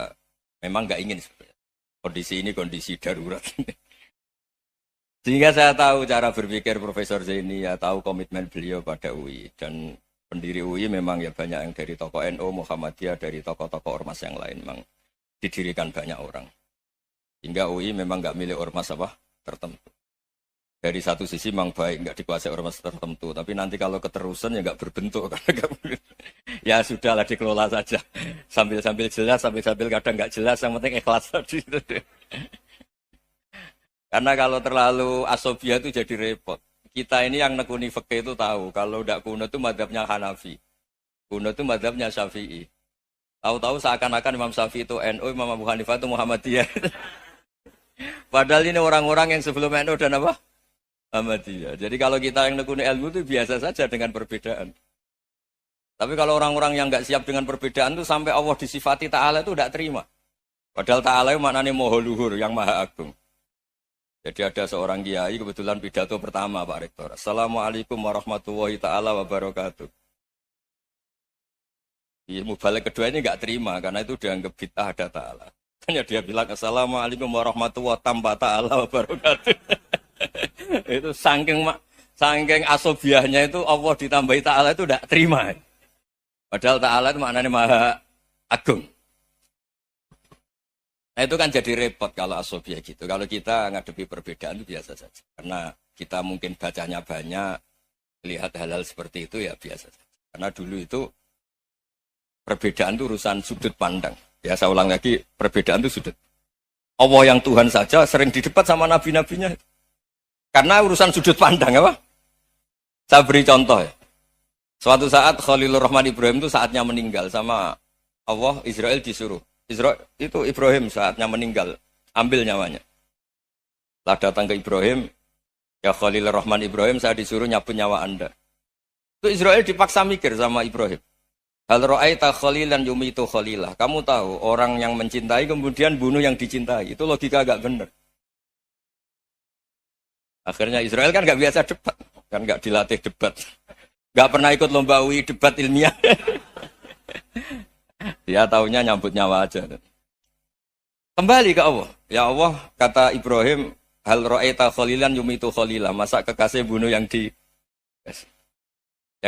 memang nggak ingin sebenarnya. Kondisi ini kondisi darurat. Sehingga saya tahu cara berpikir Profesor Zeni, ya tahu komitmen beliau pada UI. Dan pendiri UI memang ya banyak yang dari tokoh NU, Muhammadiyah, dari tokoh-tokoh ormas yang lain. Memang didirikan banyak orang. Hingga UI memang nggak milik ormas apa tertentu. Dari satu sisi memang baik, nggak dikuasai ormas tertentu. Tapi nanti kalau keterusan ya nggak berbentuk. Ya sudahlah dikelola saja. Sambil-sambil jelas, sambil-sambil kadang nggak jelas. Yang penting ikhlas tadi. Karena kalau terlalu asobia itu jadi repot. Kita ini yang nekuni fikih itu tahu. Kalau nggak kuno itu madhabnya Hanafi. Kuno itu madhabnya Syafi'i. Tahu-tahu seakan-akan Imam Syafi'i itu NU, Imam Abu Hanifah itu Muhammadiyah. Padahal ini orang-orang yang sebelum NU dan apa? Ahmadiyah. Jadi kalau kita yang nekuni ilmu itu biasa saja dengan perbedaan. Tapi kalau orang-orang yang nggak siap dengan perbedaan itu sampai Allah disifati Ta'ala itu tidak terima. Padahal Ta'ala itu maknanya Maha Luhur, yang Maha Agung. Jadi ada seorang kiai kebetulan pidato pertama Pak Rektor. Assalamualaikum warahmatullahi ta'ala wabarakatuh. Ilmu balik kedua ini nggak terima karena itu dianggap bid'ah ada Ta'ala. Hanya dia bilang Assalamualaikum warahmatullahi ta'ala wabarakatuh. Itu saking asobiahnya itu Allah ditambahi Ta'ala itu tidak terima. Padahal Ta'ala itu maknanya Maha Agung. Nah itu kan jadi repot kalau asobiah gitu. Kalau kita ngadepi perbedaan itu biasa saja. Karena kita mungkin bacanya banyak, lihat hal-hal seperti itu ya biasa saja. Karena dulu itu perbedaan itu urusan sudut pandang. Ya saya ulang lagi, perbedaan itu sudut. Allah yang Tuhan saja sering didebat sama nabi-nabinya. Karena urusan sudut pandang apa? Saya beri contoh ya. Suatu saat Khalilur Rahman Ibrahim itu saatnya meninggal sama Allah, Israel disuruh. Israel itu Ibrahim saatnya meninggal, ambil nyawanya. Setelah datang ke Ibrahim, ya Khalilur Rahman Ibrahim, saya disuruh nyabut nyawa Anda. Itu Israel dipaksa mikir sama Ibrahim. Hal ra'aita khalilan yumitu khalilah. Kamu tahu orang yang mencintai kemudian bunuh yang dicintai. Itu logika agak benar. Akhirnya Israel kan nggak biasa debat, kan nggak dilatih debat, nggak pernah ikut lomba UI debat ilmiah. Dia taunya nyambut nyawa aja. Kembali ke Allah. Ya Allah, kata Ibrahim, hal ra'aita khalilan yumitu khalilah. Masa kekasih bunuh yang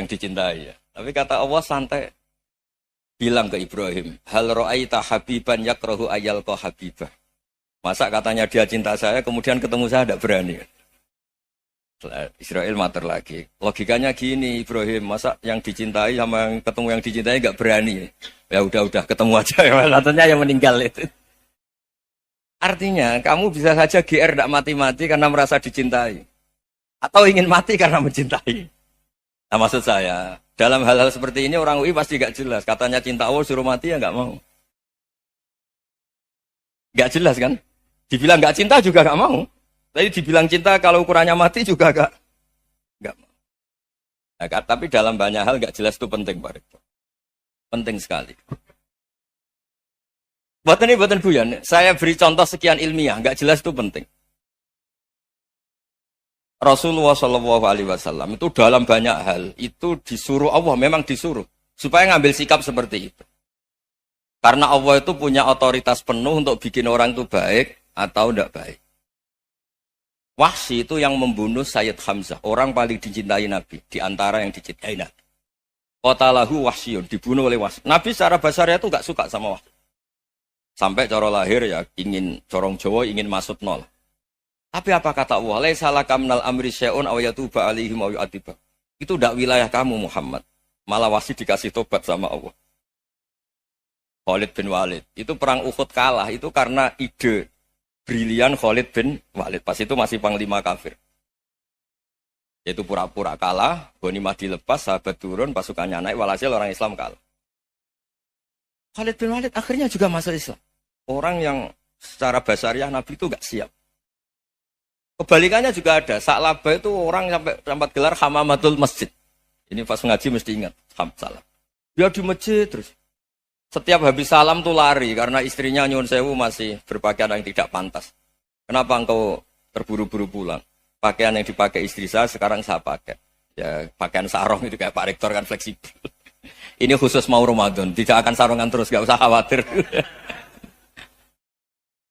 dicintai ya. Tapi kata Allah santai. Bilang ke Ibrahim, hal ra'aita habiban yakrahu ayyalqa habibah. Masa katanya dia cinta saya, kemudian ketemu saya tidak berani. Israel mater lagi. Logikanya gini Ibrahim, masa yang dicintai sama yang ketemu yang dicintai nggak berani. Ya udah ketemu aja. Katanya yang meninggal itu. Artinya kamu bisa saja GR tidak mati-mati karena merasa dicintai. Atau ingin mati karena mencintai. Nah maksud saya, dalam hal-hal seperti ini orang UI pasti gak jelas. Katanya cinta Allah suruh mati ya gak mau. Gak jelas kan? Dibilang gak cinta juga gak mau. Tapi dibilang cinta kalau ukurannya mati juga gak mau. Nah, tapi dalam banyak hal gak jelas itu penting Pak Rektor. Penting sekali. Buatan Buyan, saya beri contoh sekian ilmiah, gak jelas itu penting. Rasulullah SAW itu dalam banyak hal itu disuruh Allah, memang disuruh supaya ngambil sikap seperti itu. Karena Allah itu punya otoritas penuh untuk bikin orang itu baik atau tidak baik. Wahsy itu yang membunuh Sayyid Hamzah, orang paling dicintai Nabi di antara yang dicintai Nabi. Qatalahu Wahsyun, dibunuh oleh Wahsy. Nabi secara basarnya itu gak suka sama Wahsy. Sampai cara lahir ya ingin corong Jawa ingin masuk nol. Tapi apa kata Allah? Laisa laka minal amri syai'un aw yatuba alaihim aw yu'adziba. Itu tidak wilayah kamu Muhammad. Malah Wahsy dikasih tobat sama Allah. Khalid bin Walid. Itu perang Uhud kalah itu karena ide brilian Khalid bin Walid. Pas itu masih panglima kafir. Yaitu pura-pura kalah, ghanimah dilepas, sahabat turun, pasukannya naik, walhasil orang Islam kalah. Khalid bin Walid akhirnya juga masuk Islam. Orang yang secara basariah Nabi itu gak siap. Kebalikannya juga ada. Sa'labah itu orang sampai gelar hamamatul masjid. Ini pas ngaji mesti ingat. Salam. Dia di masjid terus. Setiap habis salam tuh lari. Karena istrinya nyuwun sewu masih berpakaian yang tidak pantas. Kenapa engkau terburu-buru pulang? Pakaian yang dipakai istri saya sekarang saya pakai. Ya pakaian sarung itu kayak Pak Rektor kan fleksibel. Ini khusus mau Ramadan. Tidak akan sarungan terus. Gak usah khawatir.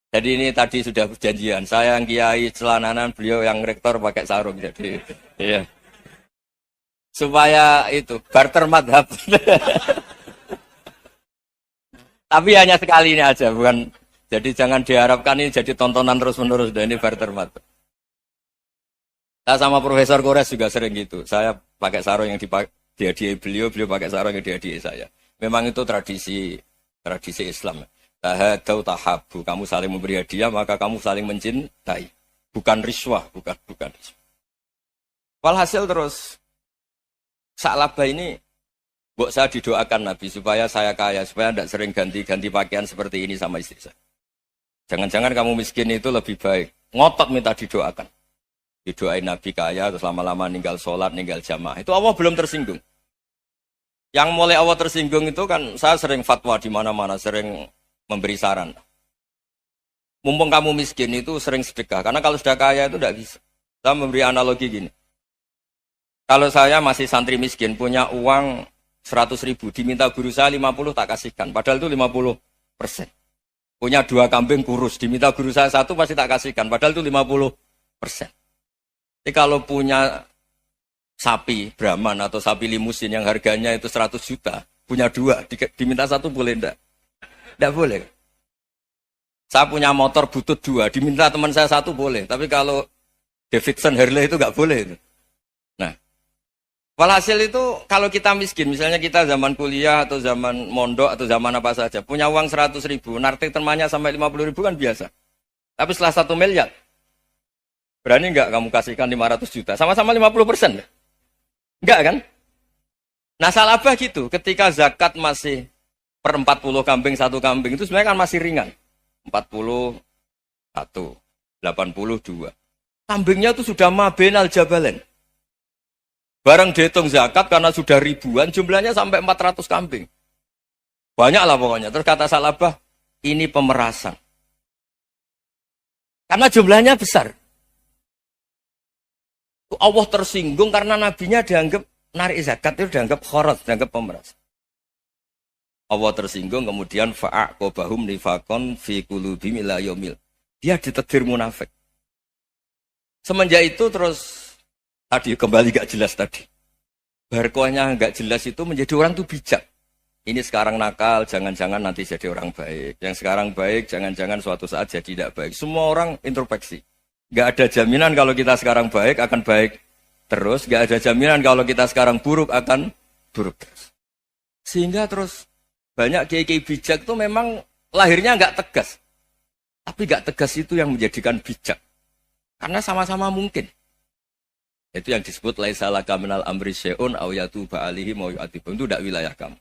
Jadi ini tadi sudah perjanjian. Saya yang kiai celananan, beliau yang rektor pakai sarung. Jadi, iya. Supaya itu barter madhab. Tapi hanya sekali ini aja, bukan. Jadi jangan diharapkan ini jadi tontonan terus-menerus. Dan ini barter madhab. Saya sama Profesor Kores juga sering gitu. Saya pakai sarung yang dihadiahi beliau pakai sarung yang dihadiahi saya. Memang itu tradisi Islam. Tahadau tahabu, kamu saling memberi hadiah maka kamu saling mencintai, bukan riswah, bukan riswah. Walhasil terus Sa'labah ini buat saya didoakan Nabi supaya saya kaya, supaya tidak sering ganti-ganti pakaian seperti ini sama istri saya. Jangan-jangan kamu miskin itu lebih baik, ngotot minta didoakan. Didoain Nabi kaya, terus lama-lama ninggal sholat, ninggal jamaah. Itu Allah belum tersinggung. Yang mulai Allah tersinggung itu kan saya sering fatwa di mana-mana, sering memberi saran. Mumpung kamu miskin itu sering sedekah. Karena kalau sudah kaya itu tidak bisa. Saya memberi analogi gini. Kalau saya masih santri miskin, punya uang 100.000, diminta guru saya 50 tak kasihkan. Padahal itu 50%. Punya 2 kambing kurus, diminta guru saya 1 pasti tak kasihkan. Padahal itu 50%. Jadi kalau punya sapi Brahman atau sapi limusin yang harganya itu 100 juta, punya 2, diminta 1 boleh enggak? Enggak boleh. Saya punya motor butut 2, diminta teman saya 1 boleh. Tapi kalau Davidson Harley itu enggak boleh. Nah, walhasil itu kalau kita miskin, misalnya kita zaman kuliah atau zaman mondok atau zaman apa saja, punya uang 100.000, nartik temannya sampai 50.000 kan biasa. Tapi setelah 1 miliar, berani enggak kamu kasihkan 500 juta? Sama-sama 50%. Enggak kan? Nah salah apa gitu, ketika zakat masih per 40 kambing 1 kambing, itu sebenarnya kan masih ringan. 41, 82. Kambingnya itu sudah mabenal jabalen. Barang dihitung zakat karena sudah ribuan, jumlahnya sampai 400 kambing. Banyak lah pokoknya. Terus kata Salabah, ini pemerasan. Karena jumlahnya besar. Allah tersinggung karena nabinya dianggap narik zakat itu dianggap khorat, dianggap pemeras. Allah tersinggung kemudian fa'aqobahum nifakon fi qulubihim ila yaumil. Dia ditetir munafik. Semenjak itu terus tadi kembali gak jelas tadi. Barkohnya gak jelas itu menjadi orang tuh bijak. Ini sekarang nakal, jangan-jangan nanti jadi orang baik. Yang sekarang baik, jangan-jangan suatu saat jadi tidak baik. Semua orang introspeksi. Gak ada jaminan kalau kita sekarang baik akan baik terus. Gak ada jaminan kalau kita sekarang buruk akan buruk terus. Sehingga terus banyak kiai-kiai bijak itu memang lahirnya gak tegas. Tapi gak tegas itu yang menjadikan bijak. Karena sama-sama mungkin. Itu yang disebut laisa laka minal amri syai'un aw yatuba alaihim wa yu'adzibum. Itu tidak wilayah kamu.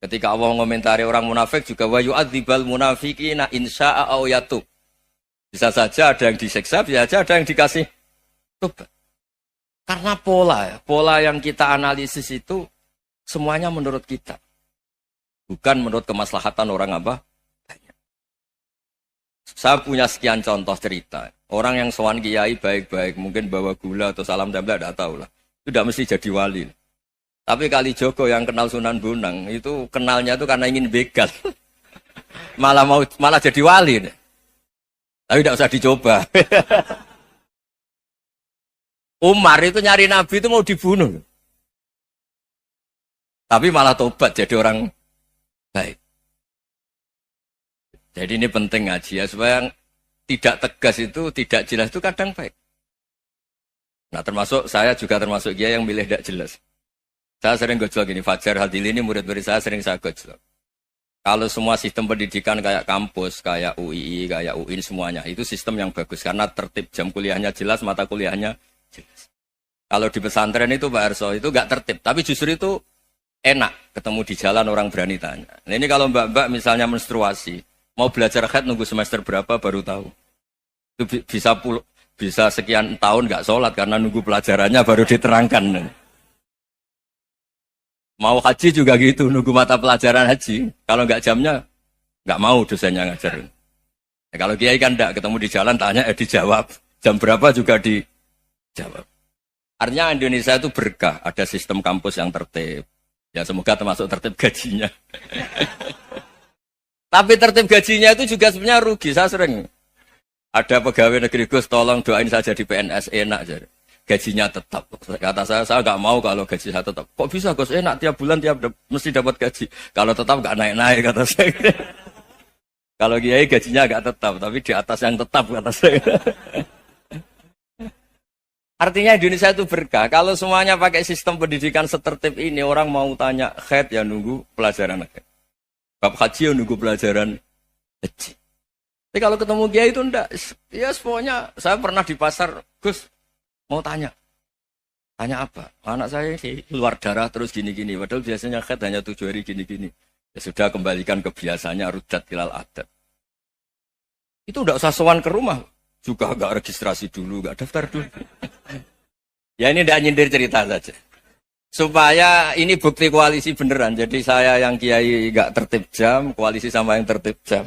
Ketika Allah mengomentari orang munafik juga wa yu'adzibal munafiqina insya'a aw yatub. Bisa saja ada yang disiksa, bisa saja ada yang dikasih tobat. Karena pola yang kita analisis itu semuanya menurut kita. Bukan menurut kemaslahatan orang apa? Banyak. Saya punya sekian contoh cerita. Orang yang sowan kiai baik-baik, mungkin bawa gula atau salam tempel, tidak tahu lah. Itu tidak mesti jadi wali. Tapi Kalijogo yang kenal Sunan Bonang, itu kenalnya itu karena ingin begal. malah jadi wali. Tapi tidak usah dicoba. Umar itu nyari Nabi itu mau dibunuh. Tapi malah tobat jadi orang baik. Jadi ini penting ngaji ya, supaya tidak tegas itu, tidak jelas itu kadang baik. Nah termasuk saya juga termasuk dia yang milih tidak jelas. Saya sering gojlok gini, Fajar Hadili ini murid-murid saya sering saya gojlok. Kalau semua sistem pendidikan kayak kampus, kayak UII, kayak UIN semuanya, itu sistem yang bagus. Karena tertib jam kuliahnya jelas, mata kuliahnya jelas. Kalau di pesantren itu Pak Arso, itu nggak tertib. Tapi justru itu enak, ketemu di jalan orang berani tanya. Nah ini kalau mbak-mbak misalnya menstruasi, mau belajar haid nunggu semester berapa baru tahu. Itu bisa sekian tahun nggak sholat karena nunggu pelajarannya baru diterangkan. Mau haji juga gitu, nunggu mata pelajaran haji. Kalau nggak jamnya, nggak mau dosennya ngajarin. Ya, kalau kiai kan enggak, ketemu di jalan tanya, dijawab. Jam berapa juga dijawab. Artinya Indonesia itu berkah, ada sistem kampus yang tertib. Ya semoga termasuk tertib gajinya. Tapi tertib gajinya itu juga sebenarnya rugi. Saya sering ada pegawai negeri Gus, tolong doain saja di PNS enak jadi. Gajinya tetap. Kata saya nggak mau kalau gaji saya tetap. Kok bisa Gus enak tiap bulan mesti dapat gaji. Kalau tetap nggak naik-naik kata saya. Kalau kiai gajinya nggak tetap, tapi di atas yang tetap kata saya. Artinya Indonesia itu berkah. Kalau semuanya pakai sistem pendidikan setertib ini, orang mau tanya haid ya nunggu pelajaran haid. Bab haji ya nunggu pelajaran haji. Tapi kalau ketemu kiai itu enggak. Ya semuanya, saya pernah di pasar, Gus, mau tanya apa? Anak saya ini keluar darah terus gini-gini. Padahal biasanya haid hanya 7 hari gini-gini. Ya sudah kembalikan ke biasanya, rudat ilal adat. Itu enggak usah sowan ke rumah. Juga enggak registrasi dulu, enggak daftar dulu. Ya ini tidak nyindir cerita saja. Supaya ini bukti koalisi beneran. Jadi saya yang kiai nggak tertib jam, koalisi sama yang tertib jam.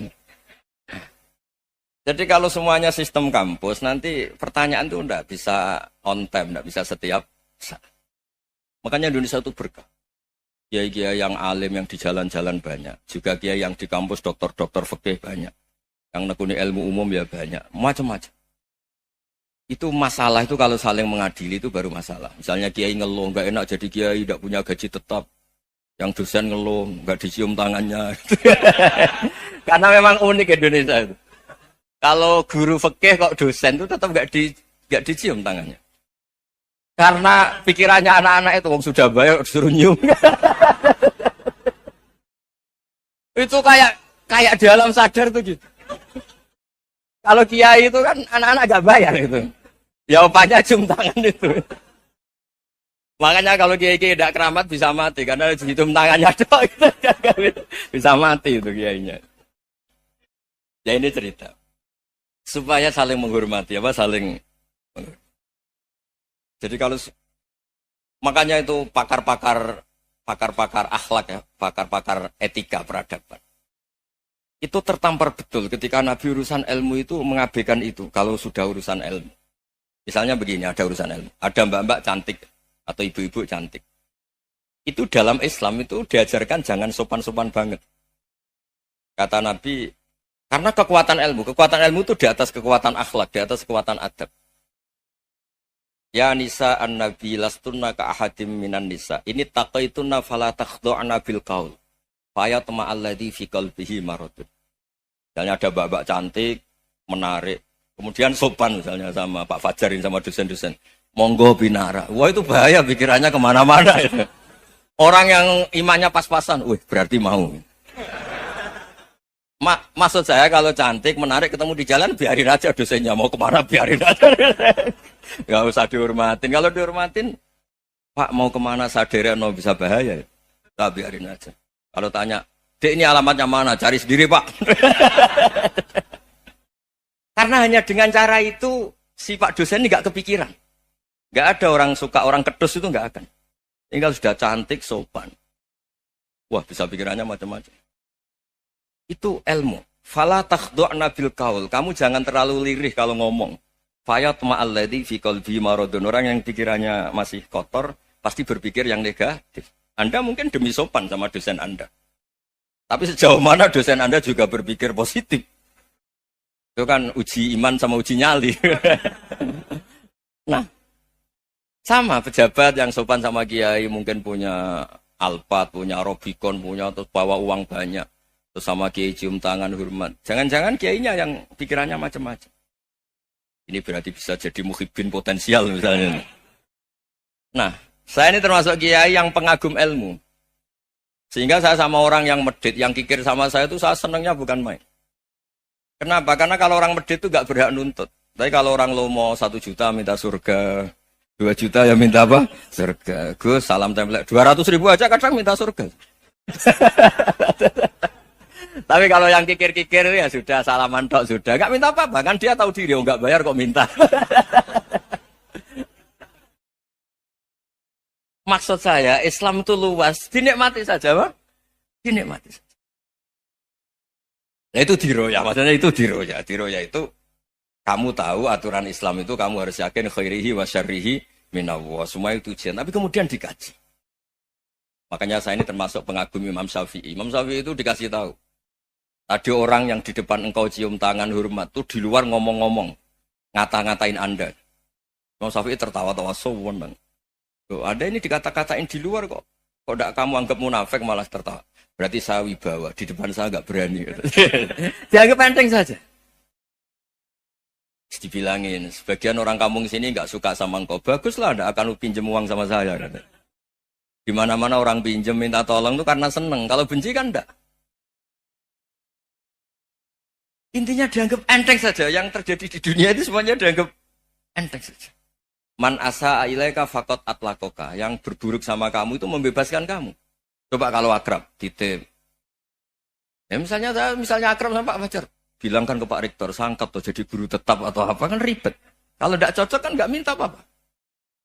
Jadi kalau semuanya sistem kampus, nanti pertanyaan itu enggak bisa on time, enggak bisa setiap saat. Makanya Indonesia itu berkah. Kiai-kiai yang alim yang di jalan-jalan banyak. Juga kiai yang di kampus dokter-dokter fikih banyak. Yang nekuni ilmu umum ya banyak. Macam-macam. Itu masalah itu kalau saling mengadili itu baru masalah. Misalnya kiai ngeluh, enggak enak jadi kiai, enggak punya gaji tetap. Yang dosen ngeluh, enggak dicium tangannya. Karena memang unik Indonesia itu. Kalau guru fikih kok dosen itu tetap nggak dicium tangannya. Karena pikirannya anak-anak itu wong sudah bayar disuruh nyium. Itu kayak di alam sadar tuh gitu. Kalau kiai itu kan anak-anak nggak bayar itu. Ya opanya cium tangan itu. Makanya kalau kiai-kiai tidak keramat bisa mati karena cium tangannya doang itu bisa mati itu kiainya. Ya ini cerita. Supaya saling menghormati, saling menghormati. Jadi kalau makanya itu pakar-pakar akhlak ya, pakar-pakar etika peradaban. Itu tertampar betul ketika Nabi urusan ilmu itu mengabaikan itu kalau sudah urusan ilmu. Misalnya begini, ada urusan ilmu, ada mbak-mbak cantik atau ibu-ibu cantik. Itu dalam Islam itu diajarkan jangan sopan-sopan banget. Kata Nabi, karena kekuatan ilmu itu di atas kekuatan akhlak, di atas kekuatan adab. Ya nisa an-nabi lastunna ka ahadim minan nisa. Ini taqaitunna fala takhdu'na bil qaul. Fayatma alladhi fi qalbihi maradun. Misalnya ada mbak-mbak cantik, menarik, kemudian sopan misalnya sama Pak Fajarin sama dosen-dosen. Monggo binara. Wah itu bahaya pikirannya kemana-mana. Orang yang imannya pas-pasan, berarti mau. Maksud saya kalau cantik, menarik, ketemu di jalan, biarin aja dosennya. Mau kemana, biarin aja. Gak usah dihormatin. Kalau dihormatin, Pak mau kemana sadarian, bisa bahaya. Nah, biarin aja. Kalau tanya, Dek ini alamatnya mana? Cari sendiri Pak. Karena hanya dengan cara itu, si Pak dosen ini gak kepikiran. Gak ada orang suka, orang kedus itu gak akan. Tinggal sudah cantik, sopan. Wah bisa pikirannya macam-macam. Itu ilmu. Fala takhdu'na bil qaul. Kamu jangan terlalu lirih kalau ngomong. Fayatma alladzi fi qalbi maradun. Orang yang pikirannya masih kotor pasti berpikir yang negatif. Anda mungkin demi sopan sama dosen Anda. Tapi sejauh mana dosen Anda juga berpikir positif. Itu kan uji iman sama uji nyali. Nah, sama pejabat yang sopan sama kiai mungkin punya Alphard, punya Robicon, punya terus bawa uang banyak. Terus sama kiai cium tangan hormat. Jangan-jangan kiainya yang pikirannya macam-macam. Ini berarti bisa jadi muhibbin potensial misalnya. Nah, saya ini termasuk kiai yang pengagum ilmu. Sehingga saya sama orang yang medit, yang kikir sama saya itu saya senangnya bukan main. Kenapa? Karena kalau orang medit itu gak berhak nuntut. Tapi kalau orang lomo 1 juta minta surga, 2 juta ya minta apa? Surga. Gus, salam template. 200.000 aja kadang minta surga. Tapi kalau yang kikir-kikir ya sudah salaman tok sudah. Gak minta apa-apa, kan dia tahu diri, gak bayar kok minta. Maksud saya, Islam itu luas, dinikmati saja, Pak. Dinikmati saja. Nah itu diroya, maksudnya itu diroya. Diroya itu, kamu tahu aturan Islam itu, kamu harus yakin khairihi wa syarrihi minallah. Semua itu ujian, tapi kemudian dikaji. Makanya saya ini termasuk pengagum Imam Syafi'i. Imam Syafi'i itu dikasih tahu. Ada orang yang di depan engkau cium tangan hormat tuh di luar ngomong-ngomong, ngata-ngatain Anda. Imam Syafi'i tertawa-tawa sewenang. Loh, ada ini dikata-katain di luar kok. Kok tidak kamu anggap munafik malah tertawa. Berarti saya wibawa, di depan saya nggak berani. Dianggap enteng saja. Dibilangin, sebagian orang kampung sini nggak suka sama engkau. Baguslah, tidak akan pinjam uang sama saya. Di mana-mana orang pinjam minta tolong itu karena seneng. Kalau benci kan enggak. Intinya dianggap enteng saja. Yang terjadi di dunia itu semuanya dianggap enteng saja. Man asa ilaika faqat atlakoka. Yang berburuk sama kamu itu membebaskan kamu. Coba kalau akrab, titip. Ya misalnya akrab sama Pak Fajar. Bilangkan ke Pak Rektor, sangkap tuh jadi guru tetap atau apa kan ribet. Kalau tidak cocok kan nggak minta apa-apa.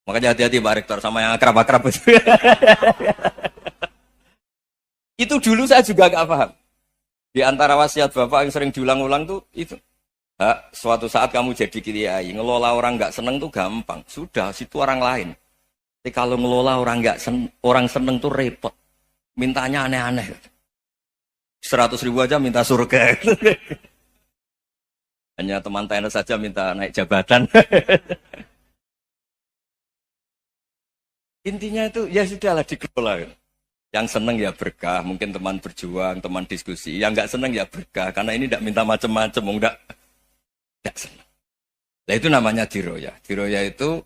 Makanya hati-hati Pak Rektor sama yang akrab-akrab itu. Itu dulu saya juga gak paham. Di antara wasiat Bapak yang sering diulang-ulang tuh itu. Suatu saat kamu jadi kiai, ngelola orang nggak seneng tuh gampang. Sudah, situ orang lain. Tapi kalau ngelola orang nggak orang seneng tuh repot. Mintanya aneh-aneh. 100.000 aja minta surga. Hanya teman tenis saja minta naik jabatan. Intinya itu ya sudahlah dikelola. Yang seneng ya berkah, mungkin teman berjuang, teman diskusi. Yang nggak seneng ya berkah, karena ini tidak minta macam-macam, tidak senang. Nah itu namanya diroya. Diroya itu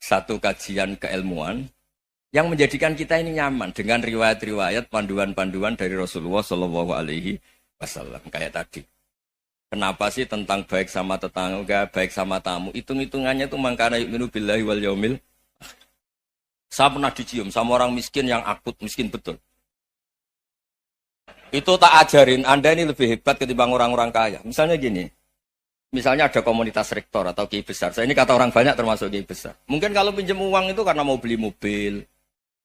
satu kajian keilmuan yang menjadikan kita ini nyaman dengan riwayat-riwayat panduan-panduan dari Rasulullah Shallallahu Alaihi Wasallam kayak tadi. Kenapa sih tentang baik sama tetangga, baik sama tamu? Hitung-hitungannya itu mangkana yu'minu billahi wal yaumil. Saya pernah dicium sama orang miskin yang akut miskin betul. Itu tak ajarin Anda ini lebih hebat ketimbang orang-orang kaya. Misalnya gini. Misalnya ada komunitas rektor atau kiai besar. Saya ini kata orang banyak termasuk kiai besar. Mungkin kalau pinjam uang itu karena mau beli mobil,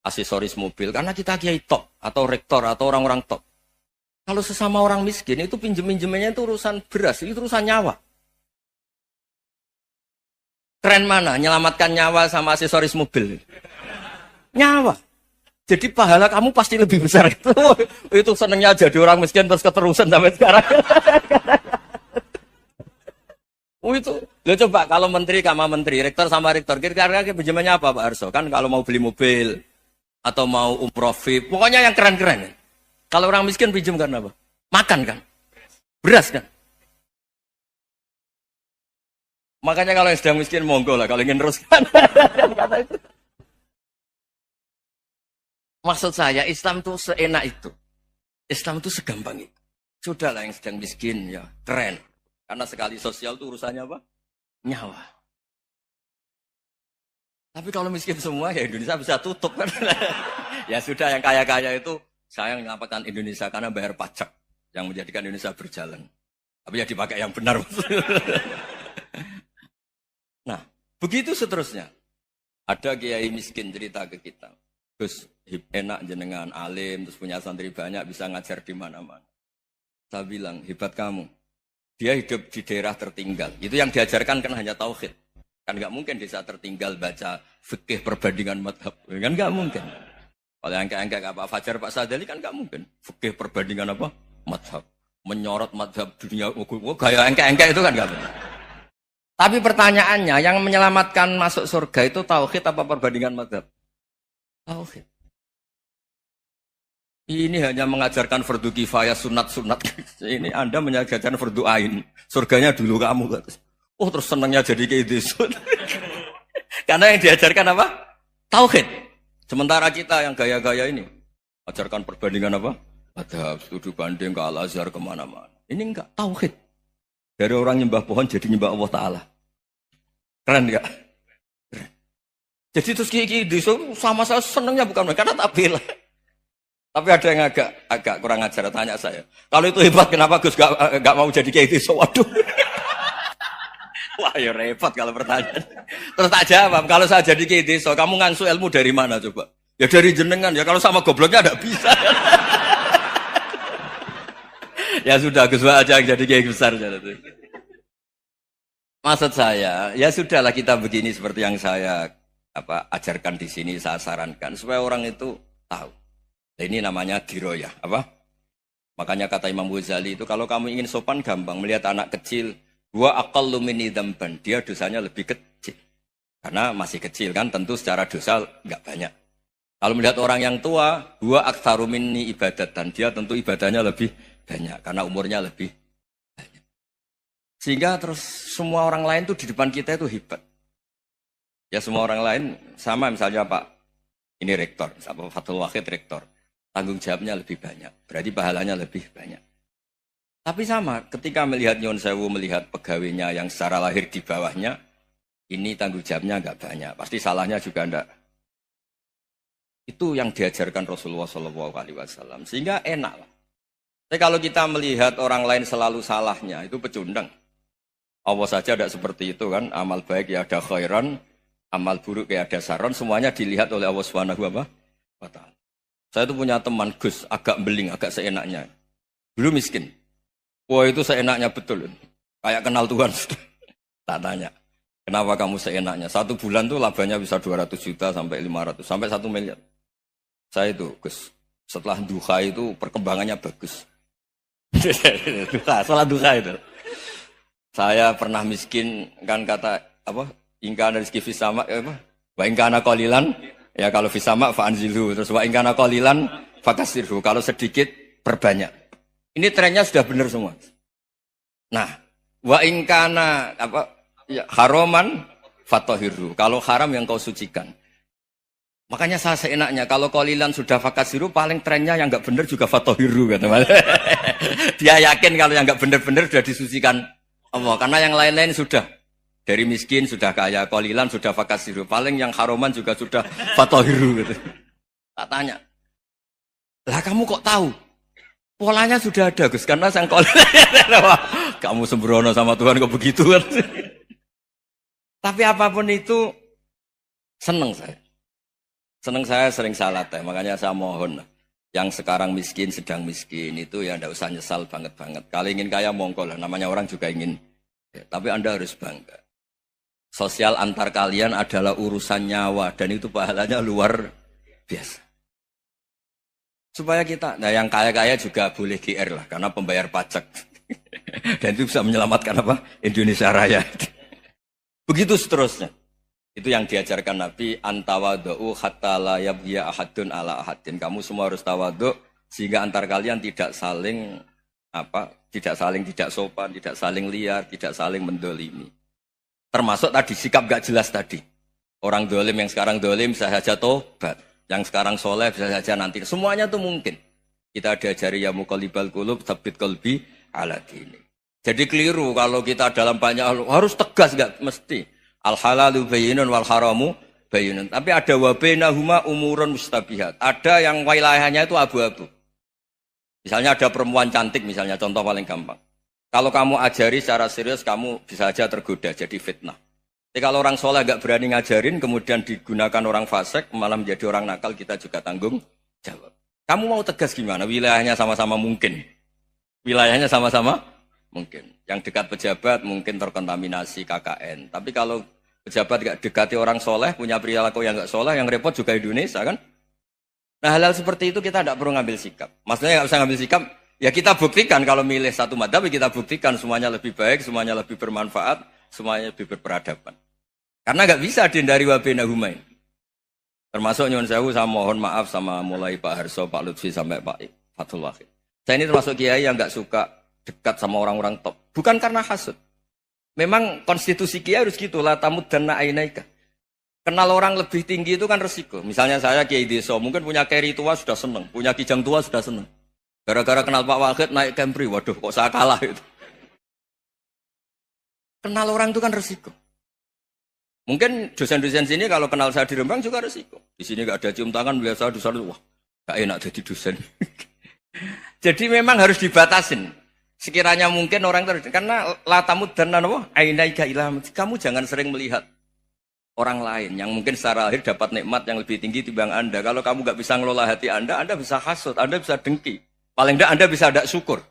aksesoris mobil. Karena kita kiai top atau rektor atau orang-orang top. Kalau sesama orang miskin itu pinjem-pinjemannya itu urusan beras, itu urusan nyawa. Keren mana? Menyelamatkan nyawa sama aksesoris mobil. Nyawa. Jadi pahala kamu pasti lebih besar itu. Itu senengnya jadi orang miskin terus keterusan sampai sekarang. Itu, lo coba kalau menteri sama menteri, rektor sama rektor, kira-kira pinjamannya apa Pak Arso? Kan kalau mau beli mobil atau mau umroh VIP, pokoknya yang keren-keren. Kalau orang miskin pinjam kan apa? Makan kan, beras kan. Makanya kalau yang sedang miskin monggo lah, kalau ingin teruskan. Maksud saya Islam tuh seenak itu, Islam tuh segampang itu. Sudahlah yang sedang miskin ya keren. Karena sekali sosial itu urusannya apa? Nyawa. Tapi kalau miskin semua ya Indonesia bisa tutup kan. Ya sudah yang kaya-kaya itu saya menyelamatkan Indonesia karena bayar pajak yang menjadikan Indonesia berjalan. Tapi ya dipakai yang benar. Nah, begitu seterusnya. Ada kiai miskin cerita ke kita. Gus, enak jenengan alim, terus punya santri banyak, bisa ngajar di mana-mana. Saya bilang, hebat kamu. Dia hidup di daerah tertinggal. Itu yang diajarkan kan hanya tauhid. Kan nggak mungkin desa tertinggal baca fikih perbandingan madhab. Kan nggak mungkin. Kalau yang kayak Pak Fajar, Pak Sadali kan nggak mungkin. Fikih perbandingan apa? Madhab. Menyorot madhab dunia. Gaya engke-engke itu kan nggak mungkin. Tapi pertanyaannya, yang menyelamatkan masuk surga itu tauhid apa perbandingan madhab? Tauhid. Ini hanya mengajarkan fardu kifayah sunat-sunat. Ini Anda mengajarkan fardu ain. Surganya dulu kamu. Oh terus senangnya jadi kayak gitu. Karena yang diajarkan apa? Tauhid. Sementara kita yang gaya-gaya ini. Ajarkan perbandingan apa? Madhab, studi banding ke Al-Azhar kemana-mana. Ini enggak, tauhid. Dari orang nyembah pohon jadi nyembah Allah Ta'ala. Keren enggak? Keren. Jadi terus kayak gitu sama saya senangnya bukan karena tak bela. Tapi ada yang agak kurang ajar, tanya saya. Kalau itu hebat, kenapa Gus gak mau jadi kayak itu? Waduh. Wah ya repot kalau pertanyaan. Terus tak jawab, kalau saya jadi kayak itu, kamu ngangsu ilmu dari mana coba? Ya dari jenengan, ya kalau sama gobloknya gak bisa. Ya sudah, Gus aja yang jadi kayak besar. Maksud saya, ya sudahlah kita begini seperti yang saya ajarkan di sini, saya sarankan. Supaya orang itu tahu. Nah, ini namanya diroyah, apa? Makanya kata Imam Ghazali itu kalau kamu ingin sopan gampang melihat anak kecil, wa aqallu minni dzamban, dia dosanya lebih kecil. Karena masih kecil kan, tentu secara dosa enggak banyak. Kalau melihat orang yang tua, wa aktsaru minni ibadatan, dia tentu ibadahnya lebih banyak karena umurnya lebih banyak. Sehingga terus semua orang lain tuh di depan kita itu hebat. Ya semua orang lain sama misalnya Pak ini rektor, Pak Fathul Wahid rektor. Tanggung jawabnya lebih banyak, berarti pahalanya lebih banyak. Tapi sama, ketika melihat Nyon Sewu, melihat pegawainya yang secara lahir di bawahnya, ini tanggung jawabnya enggak banyak, pasti salahnya juga enggak. Itu yang diajarkan Rasulullah SAW, sehingga enak lah. Tapi kalau kita melihat orang lain selalu salahnya, itu pecundang. Allah saja tidak seperti itu kan, amal baik ya ada khairan, amal buruk kayak ada saron, semuanya dilihat oleh Allah Subhanahu wa Ta'ala. Saya itu punya teman Gus, agak beling, agak seenaknya. Dulu miskin. Wah itu seenaknya betul. Kayak kenal Tuhan. Tak tanya, kenapa kamu seenaknya? 1 bulan tuh labanya bisa 200 juta sampai 500, sampai 1 miliar. Saya itu Gus, setelah duha itu perkembangannya bagus. Salah duha itu. Saya pernah miskin, kan kata apa? Ingkana rizki fisama, apa? Wa ingkana qalilan, ya kalau fisama fa'anzilhu. Terus wa ingkana qalilan fakasirhu. Kalau sedikit perbanyak. Ini trennya sudah benar semua. Nah, wa ingkana apa? Ya, haroman fatohiru. Kalau haram yang kau sucikan. Makanya saya seenaknya kalau qalilan sudah fakasiru, paling trennya yang enggak benar juga fatohiru kata. Dia yakin kalau yang enggak benar-benar sudah disucikan Allah, karena yang lain-lain sudah dari miskin sudah kaya, qalilan sudah fakasiru, paling yang haroman juga sudah fatohiru gitu. Tak tanya, lah kamu kok tahu? Polanya sudah ada Gus, karena sang qalilan. Kamu sembrono sama Tuhan kok begitu kan? Tapi apapun itu seneng saya. Seneng saya sering salah teh, makanya saya mohon yang sekarang miskin, sedang miskin itu ya ndak usah nyesal banget-banget. Kalau ingin kaya monggo lah, namanya orang juga ingin. Ya, tapi Anda harus bangga. Sosial antar kalian adalah urusan nyawa dan itu pahalanya luar biasa. Supaya kita, nah yang kaya-kaya juga boleh GR lah, karena pembayar pajak. Dan itu bisa menyelamatkan apa? Indonesia Raya. Begitu seterusnya. Itu yang diajarkan Nabi, antawadu'u hatta la yabghiya ahadun ala ahadin. Kamu semua harus tawadhu sehingga antar kalian tidak saling tidak sopan, tidak saling liar, tidak saling mendolimi. Termasuk tadi sikap gak jelas tadi. Orang dolim yang sekarang dolim bisa saja tobat, yang sekarang soleh bisa saja nanti. Semuanya itu mungkin. Kita diajari ya muqallibal qulub tsabbit qalbi ala dini. Jadi keliru kalau kita dalam banyak harus tegas, gak mesti. Al halalu bayyinun wal haramu bayyinun. Tapi ada wa bainahuma umurun mustabihat. Ada yang wilayahnya itu abu-abu. Misalnya ada perempuan cantik misalnya, contoh paling gampang. Kalau kamu ajari secara serius, kamu bisa saja tergoda jadi fitnah. Tapi kalau orang soleh gak berani ngajarin, kemudian digunakan orang fasik, malah menjadi orang nakal, kita juga tanggung jawab. Kamu mau tegas gimana? Wilayahnya sama-sama mungkin. Wilayahnya sama-sama mungkin. Yang dekat pejabat mungkin terkontaminasi KKN. Tapi kalau pejabat gak dekati orang soleh, punya perilaku yang gak soleh, yang repot juga Indonesia kan. Nah hal-hal seperti itu kita tidak perlu ngambil sikap. Maksudnya gak usah ngambil sikap, ya kita buktikan kalau milih satu madhab, kita buktikan semuanya lebih baik, semuanya lebih bermanfaat, semuanya lebih berperadaban. Karena gak bisa dihindari wabena humain. Termasuk nyuwun sewu, saya mohon maaf sama mulai Pak Harso, Pak Lutfi sampai Pak Fathul Wahid. Saya ini termasuk kiai yang gak suka dekat sama orang-orang top. Bukan karena hasud. Memang konstitusi kiai harus gitu, la tamuddanna ainaika. Kenal orang lebih tinggi itu kan resiko. Misalnya saya kiai desa, mungkin punya keri tua sudah seneng, punya kijang tua sudah seneng. Gara-gara kenal Pak Wahid naik Camry, waduh kok saya kalah itu. Kenal orang itu kan resiko. Mungkin dosen-dosen sini kalau kenal saya di Rembang juga resiko. Di sini gak ada cium tangan, melihat saya dosen, wah gak enak jadi dosen. Jadi memang harus dibatasin. Sekiranya mungkin orang terus, karena latamud dan nanawa ainaika ilham. Kamu jangan sering melihat orang lain yang mungkin secara lahir dapat nikmat yang lebih tinggi timbang Anda. Kalau kamu nggak bisa ngelola hati Anda bisa hasut, Anda bisa dengki. Paling tidak Anda bisa ada syukur.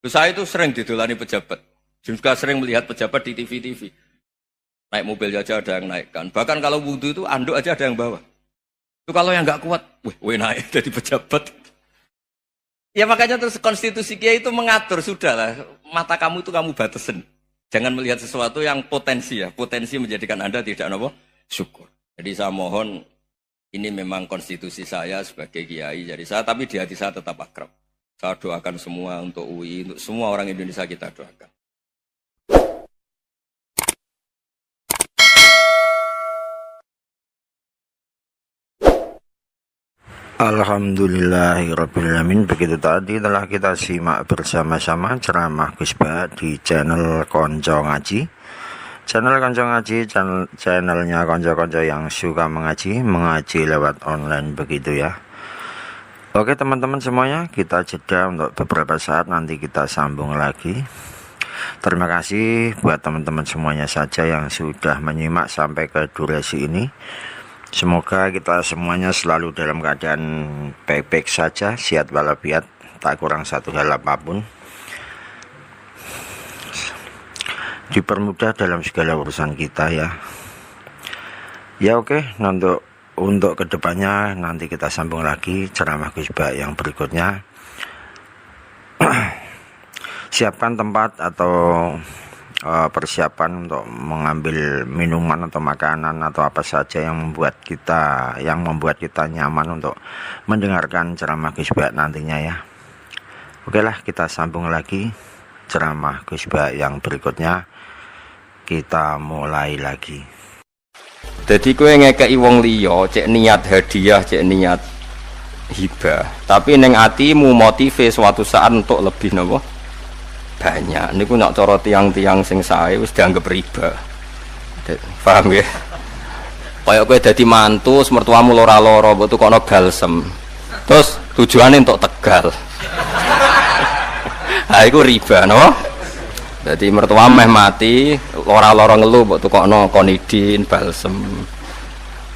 Saya itu sering didolani pejabat. Juga sering melihat pejabat di TV-TV. Naik mobil aja ada yang naikkan. Bahkan kalau wudhu itu anduk aja ada yang bawa. Itu kalau yang nggak kuat, wih naik jadi pejabat. Ya makanya terus konstitusi kiai itu mengatur, sudahlah mata kamu itu kamu batasin. Jangan melihat sesuatu yang potensi ya, potensi menjadikan Anda tidak apa syukur. Jadi saya mohon, ini memang konstitusi saya sebagai kiai, jadi saya tapi di hati saya tetap akrab. Saya doakan semua untuk UI, untuk semua orang Indonesia kita doakan. Alhamdulillahirrabbilalamin. Begitu tadi telah kita simak bersama-sama ceramah Gus Ba di channel Konco Ngaji. Channel Konco Ngaji, channelnya konco-konco yang suka mengaji lewat online begitu ya. Oke teman-teman semuanya, kita jeda untuk beberapa saat, nanti kita sambung lagi. Terima kasih buat teman-teman semuanya saja yang sudah menyimak sampai ke durasi ini. Semoga kita semuanya selalu dalam keadaan baik-baik saja, sehat walafiat, tak kurang satu hal apapun, dipermudah dalam segala urusan kita ya. Ya oke, untuk kedepannya nanti kita sambung lagi ceramah Gus Bak yang berikutnya. Siapkan tempat atau persiapan untuk mengambil minuman atau makanan atau apa saja yang membuat kita nyaman untuk mendengarkan ceramah Gus Bak nantinya ya. Oke lah, kita sambung lagi ceramah Gus Bak yang berikutnya. Kita mulai lagi. Jadi kowe ngekeki wong liya cek niat hadiah, cek niat hibah, tapi ning atimu motive suatu saat untuk lebih napa banyak. Niku nek cara tiang-tiang sing sae wis dianggap riba. Paham ya? Kaya kowe dadi mantu mertuamu lara-lara mbok tukokno balsem. Terus tujuane untuk Tegal. Ha iku riba napa? Jadi mertua meh mati, lara-lara ngeluh mbok tukokno konidin, balsem.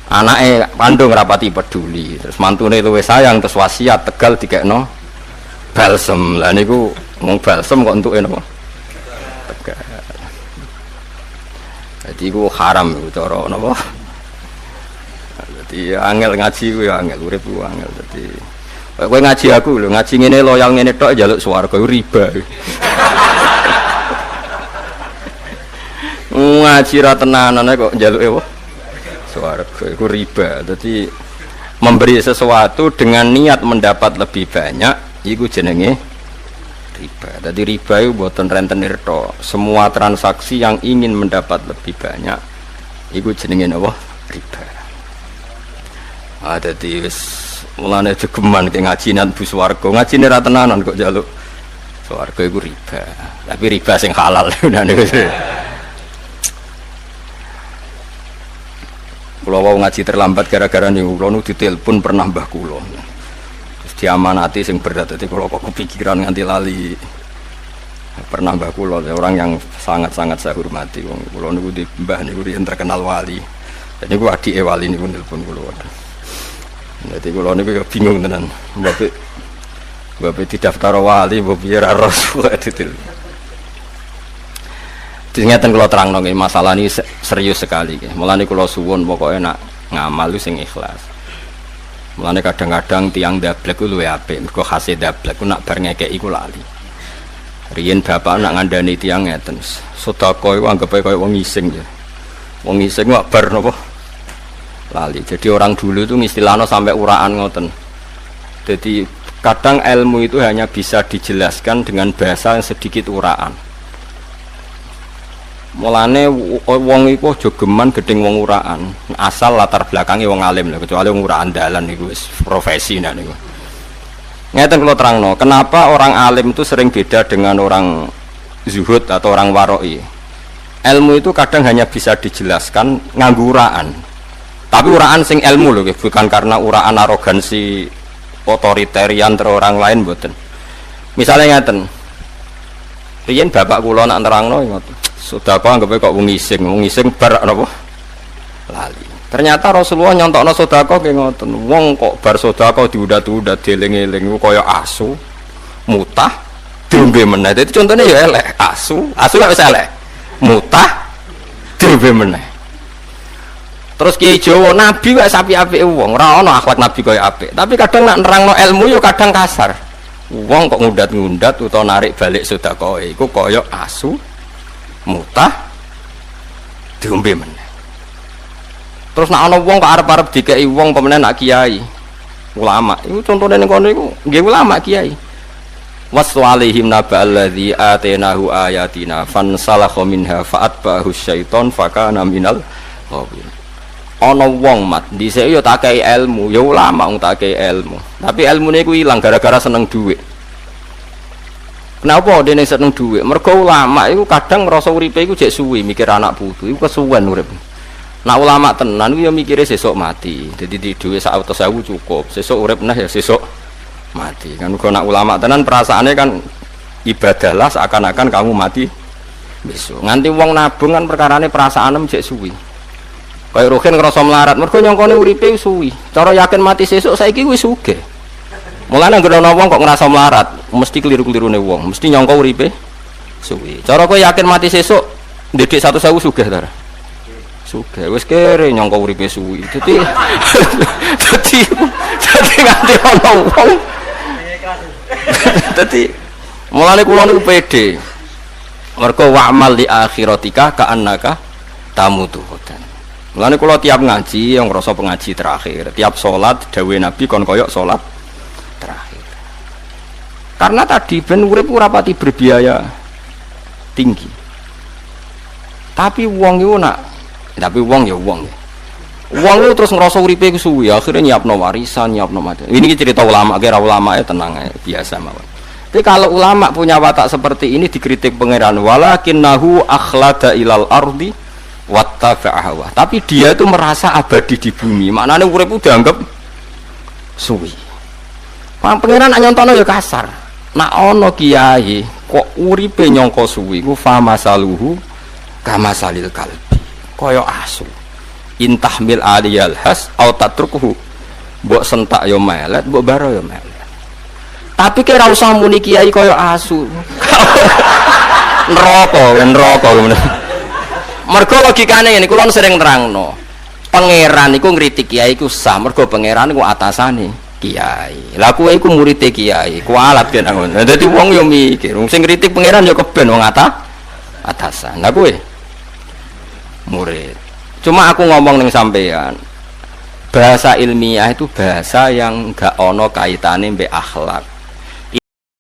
Anake kandung rapati peduli. Terus mantune luwih sayang terus wasiat Tegal dikekno balsem. Lah niku mung balsem kok entuke napa? Tegal. Jadi iku haram iku cara napa? Dadi angel ngaji ku ya angel, urip ku angel. Dadi kowe ngaji aku lho, ngaji ngene loyal ngene tok njaluk swarga riba. Ngaji ra tenanan kok njaluke apa? Swarga iku riba. Jadi memberi sesuatu dengan niat mendapat lebih banyak iku jenenge riba. Jadi riba itu mboten rentenir tok. Semua transaksi yang ingin mendapat lebih banyak iku jenenge apa? Riba. Dadi wis mulane jegeman ke ngaji nang bu swarga. Ngajine ra tenanan kok njaluk swarga iku riba. Tapi riba sing halal niku. Kalau mau ngaji terlambat gara-gara nih, kalau nu ditelepon pernah mbah kulo, terus diamanati sing berat, jadi kalau kok kepikiran nganti lali, pernah mbah kulo, orang yang sangat-sangat saya hormati, kalau nu di mbah nih yang terkenal wali, jadi gua adik wali nih pun telepon kulo, jadi kalau nih bingung tenan, bapak didaftar wali, bapak biar rasul itu. Ternyata kalau terang nongin masalah ini serius sekali. Mulane kalau suwun pokoknya nak ngamal lu sing ikhlas. Mulane kadang-kadang tiang dablek ku luwe apik. Mergo khase dablek ku nak bar ngekeki ku lali. Riyen bapak nak ngandani tiang ngeten. Sedekah iku anggape kaya wong ngising ya. Wong ngising kok bar napa? Lali. Jadi orang dulu itu ngistilahno sampai uraan ngoten. Jadi kadang ilmu itu hanya bisa dijelaskan dengan bahasa yang sedikit uraan. Mulane wong iku aja geman gedeng wong uraan. Asal latar belakangnya wong alim lah, kecuali wong uraan dalan niku wis profesi nek niku. Ngeten kula terangno, kenapa orang alim itu sering beda dengan orang zuhud atau orang waroi. Ilmu itu kadang hanya bisa dijelaskan nganggo uraan. Tapi uraan sing ilmu lho, bukan karena uraan arogansi otoritarian ter orang lain mboten. Misalnya ngeten. Riyen bapak kula nak nerangno ngoten. Sedekah anggape kok wong ngising bar napa? Lali. Ternyata Rasulullah nyontokno sedekah nggih ngoten. Wong kok bar sedekah diudat-udat dieling-eling kaya asu, mutah, diombe meneh. Dadi contone ya elek, asu kok wis elek. Mutah, diombe meneh. Terus Kiai Jawa nabi wae sapi-apike wong, ora ana akhlak nabi kaya apik. Tapi kadang nak nerangno ilmu yo kadang kasar. Wong kok ngundat-ngundat utawa narik balik sedekah iku kaya asu mutah diombe meneh. Terus nak ana wong kok arep-arep dikeki wong pemenen nak kiai ulama iku contone ning kono iku nggih ulama kiai waswalihim naba alladzi atainahu ayatina fansalakha minha fa'atbahu syaiton fakana minal ghawin. Ana wong mat dhisik yo tak kei ilmu, ya ulama wong tak kei ilmu, tapi ilmune iku ilang gara-gara seneng dhuwit. Kenapa dene seneng dhuwit? Mergo ulama iku kadang ngrasa uripe iku jek suwi mikir anak putu, iku kesuwen urip. Nak ulama tenan iku ya mikire sesuk mati. Dadi di dhuwit 100.000 cukup, sesuk urip nah ya sesuk mati. Kan uga nak ulama tenan perasaane kan ibadahlah seakan-akan kamu mati Besok nganti wong nabung kan perkarane perasaane jek suwi. Kaya Rohin ngerasa melarat, mergo nyongkone uripe suwi. Cara yakin mati sesuk saiki wis sugih. Mulane anggere ana wong kok ngerasa melarat, mesti keliru-kelirune wong, mesti nyongko uripe suwi. Cara kowe yakin mati sesuk, ndedek 100.000 sugih ta? Sugih. Wis kere nyongko uripe suwi. Dadi nganti ana wong. Dadi mulane kula niku pede. Mergo wa'mal li akhiratika ka'annaka tamutu khodan. Mulane kula tiap ngaji yang ngrasa pengaji terakhir, tiap salat dawuhe Nabi kon koyok salat terakhir. Karena tadi ben urip ora pati berbiaya tinggi. Tapi wong iku wong ya wong. Wong itu terus ngerasa uripe suwi, akhirnya nyiapno warisan, nyiapno mati. Ini cerita ulama, kira ulama tenang biasa mawon. Tapi kalau ulama punya watak seperti ini dikritik pangeran, walakinnahu akhlada ilal ardi wattaba'a. Tapi dia itu merasa abadi di bumi. Maknanya urip udah anggap suwi. Pangeran nyontono ya kasar. Nak ono kiai kok uripe nyangka suwi ku famasaluhu kamasalil kalbi. Kaya asu. Intahmil aliyal has au tatrukuhu. Mbok sentak yo melet, mbok baro yo melet. Tapi kira usah muni kiai kaya asu. Neraka. Mergo logikane ngene, kula sering terangno. Pangeran iku ngritik kiai iku sah, mergo pangeran iku atasane kiai. Lah kowe iku murid kiai, kualat ben ngono. Dadi wong yo mikir, wong sing ngritik pangeran yo keben wong atasan. Lah kowe murid. Cuma aku ngomong ning sampean, bahasa ilmiah itu bahasa yang enggak ono kaitane mbek akhlak.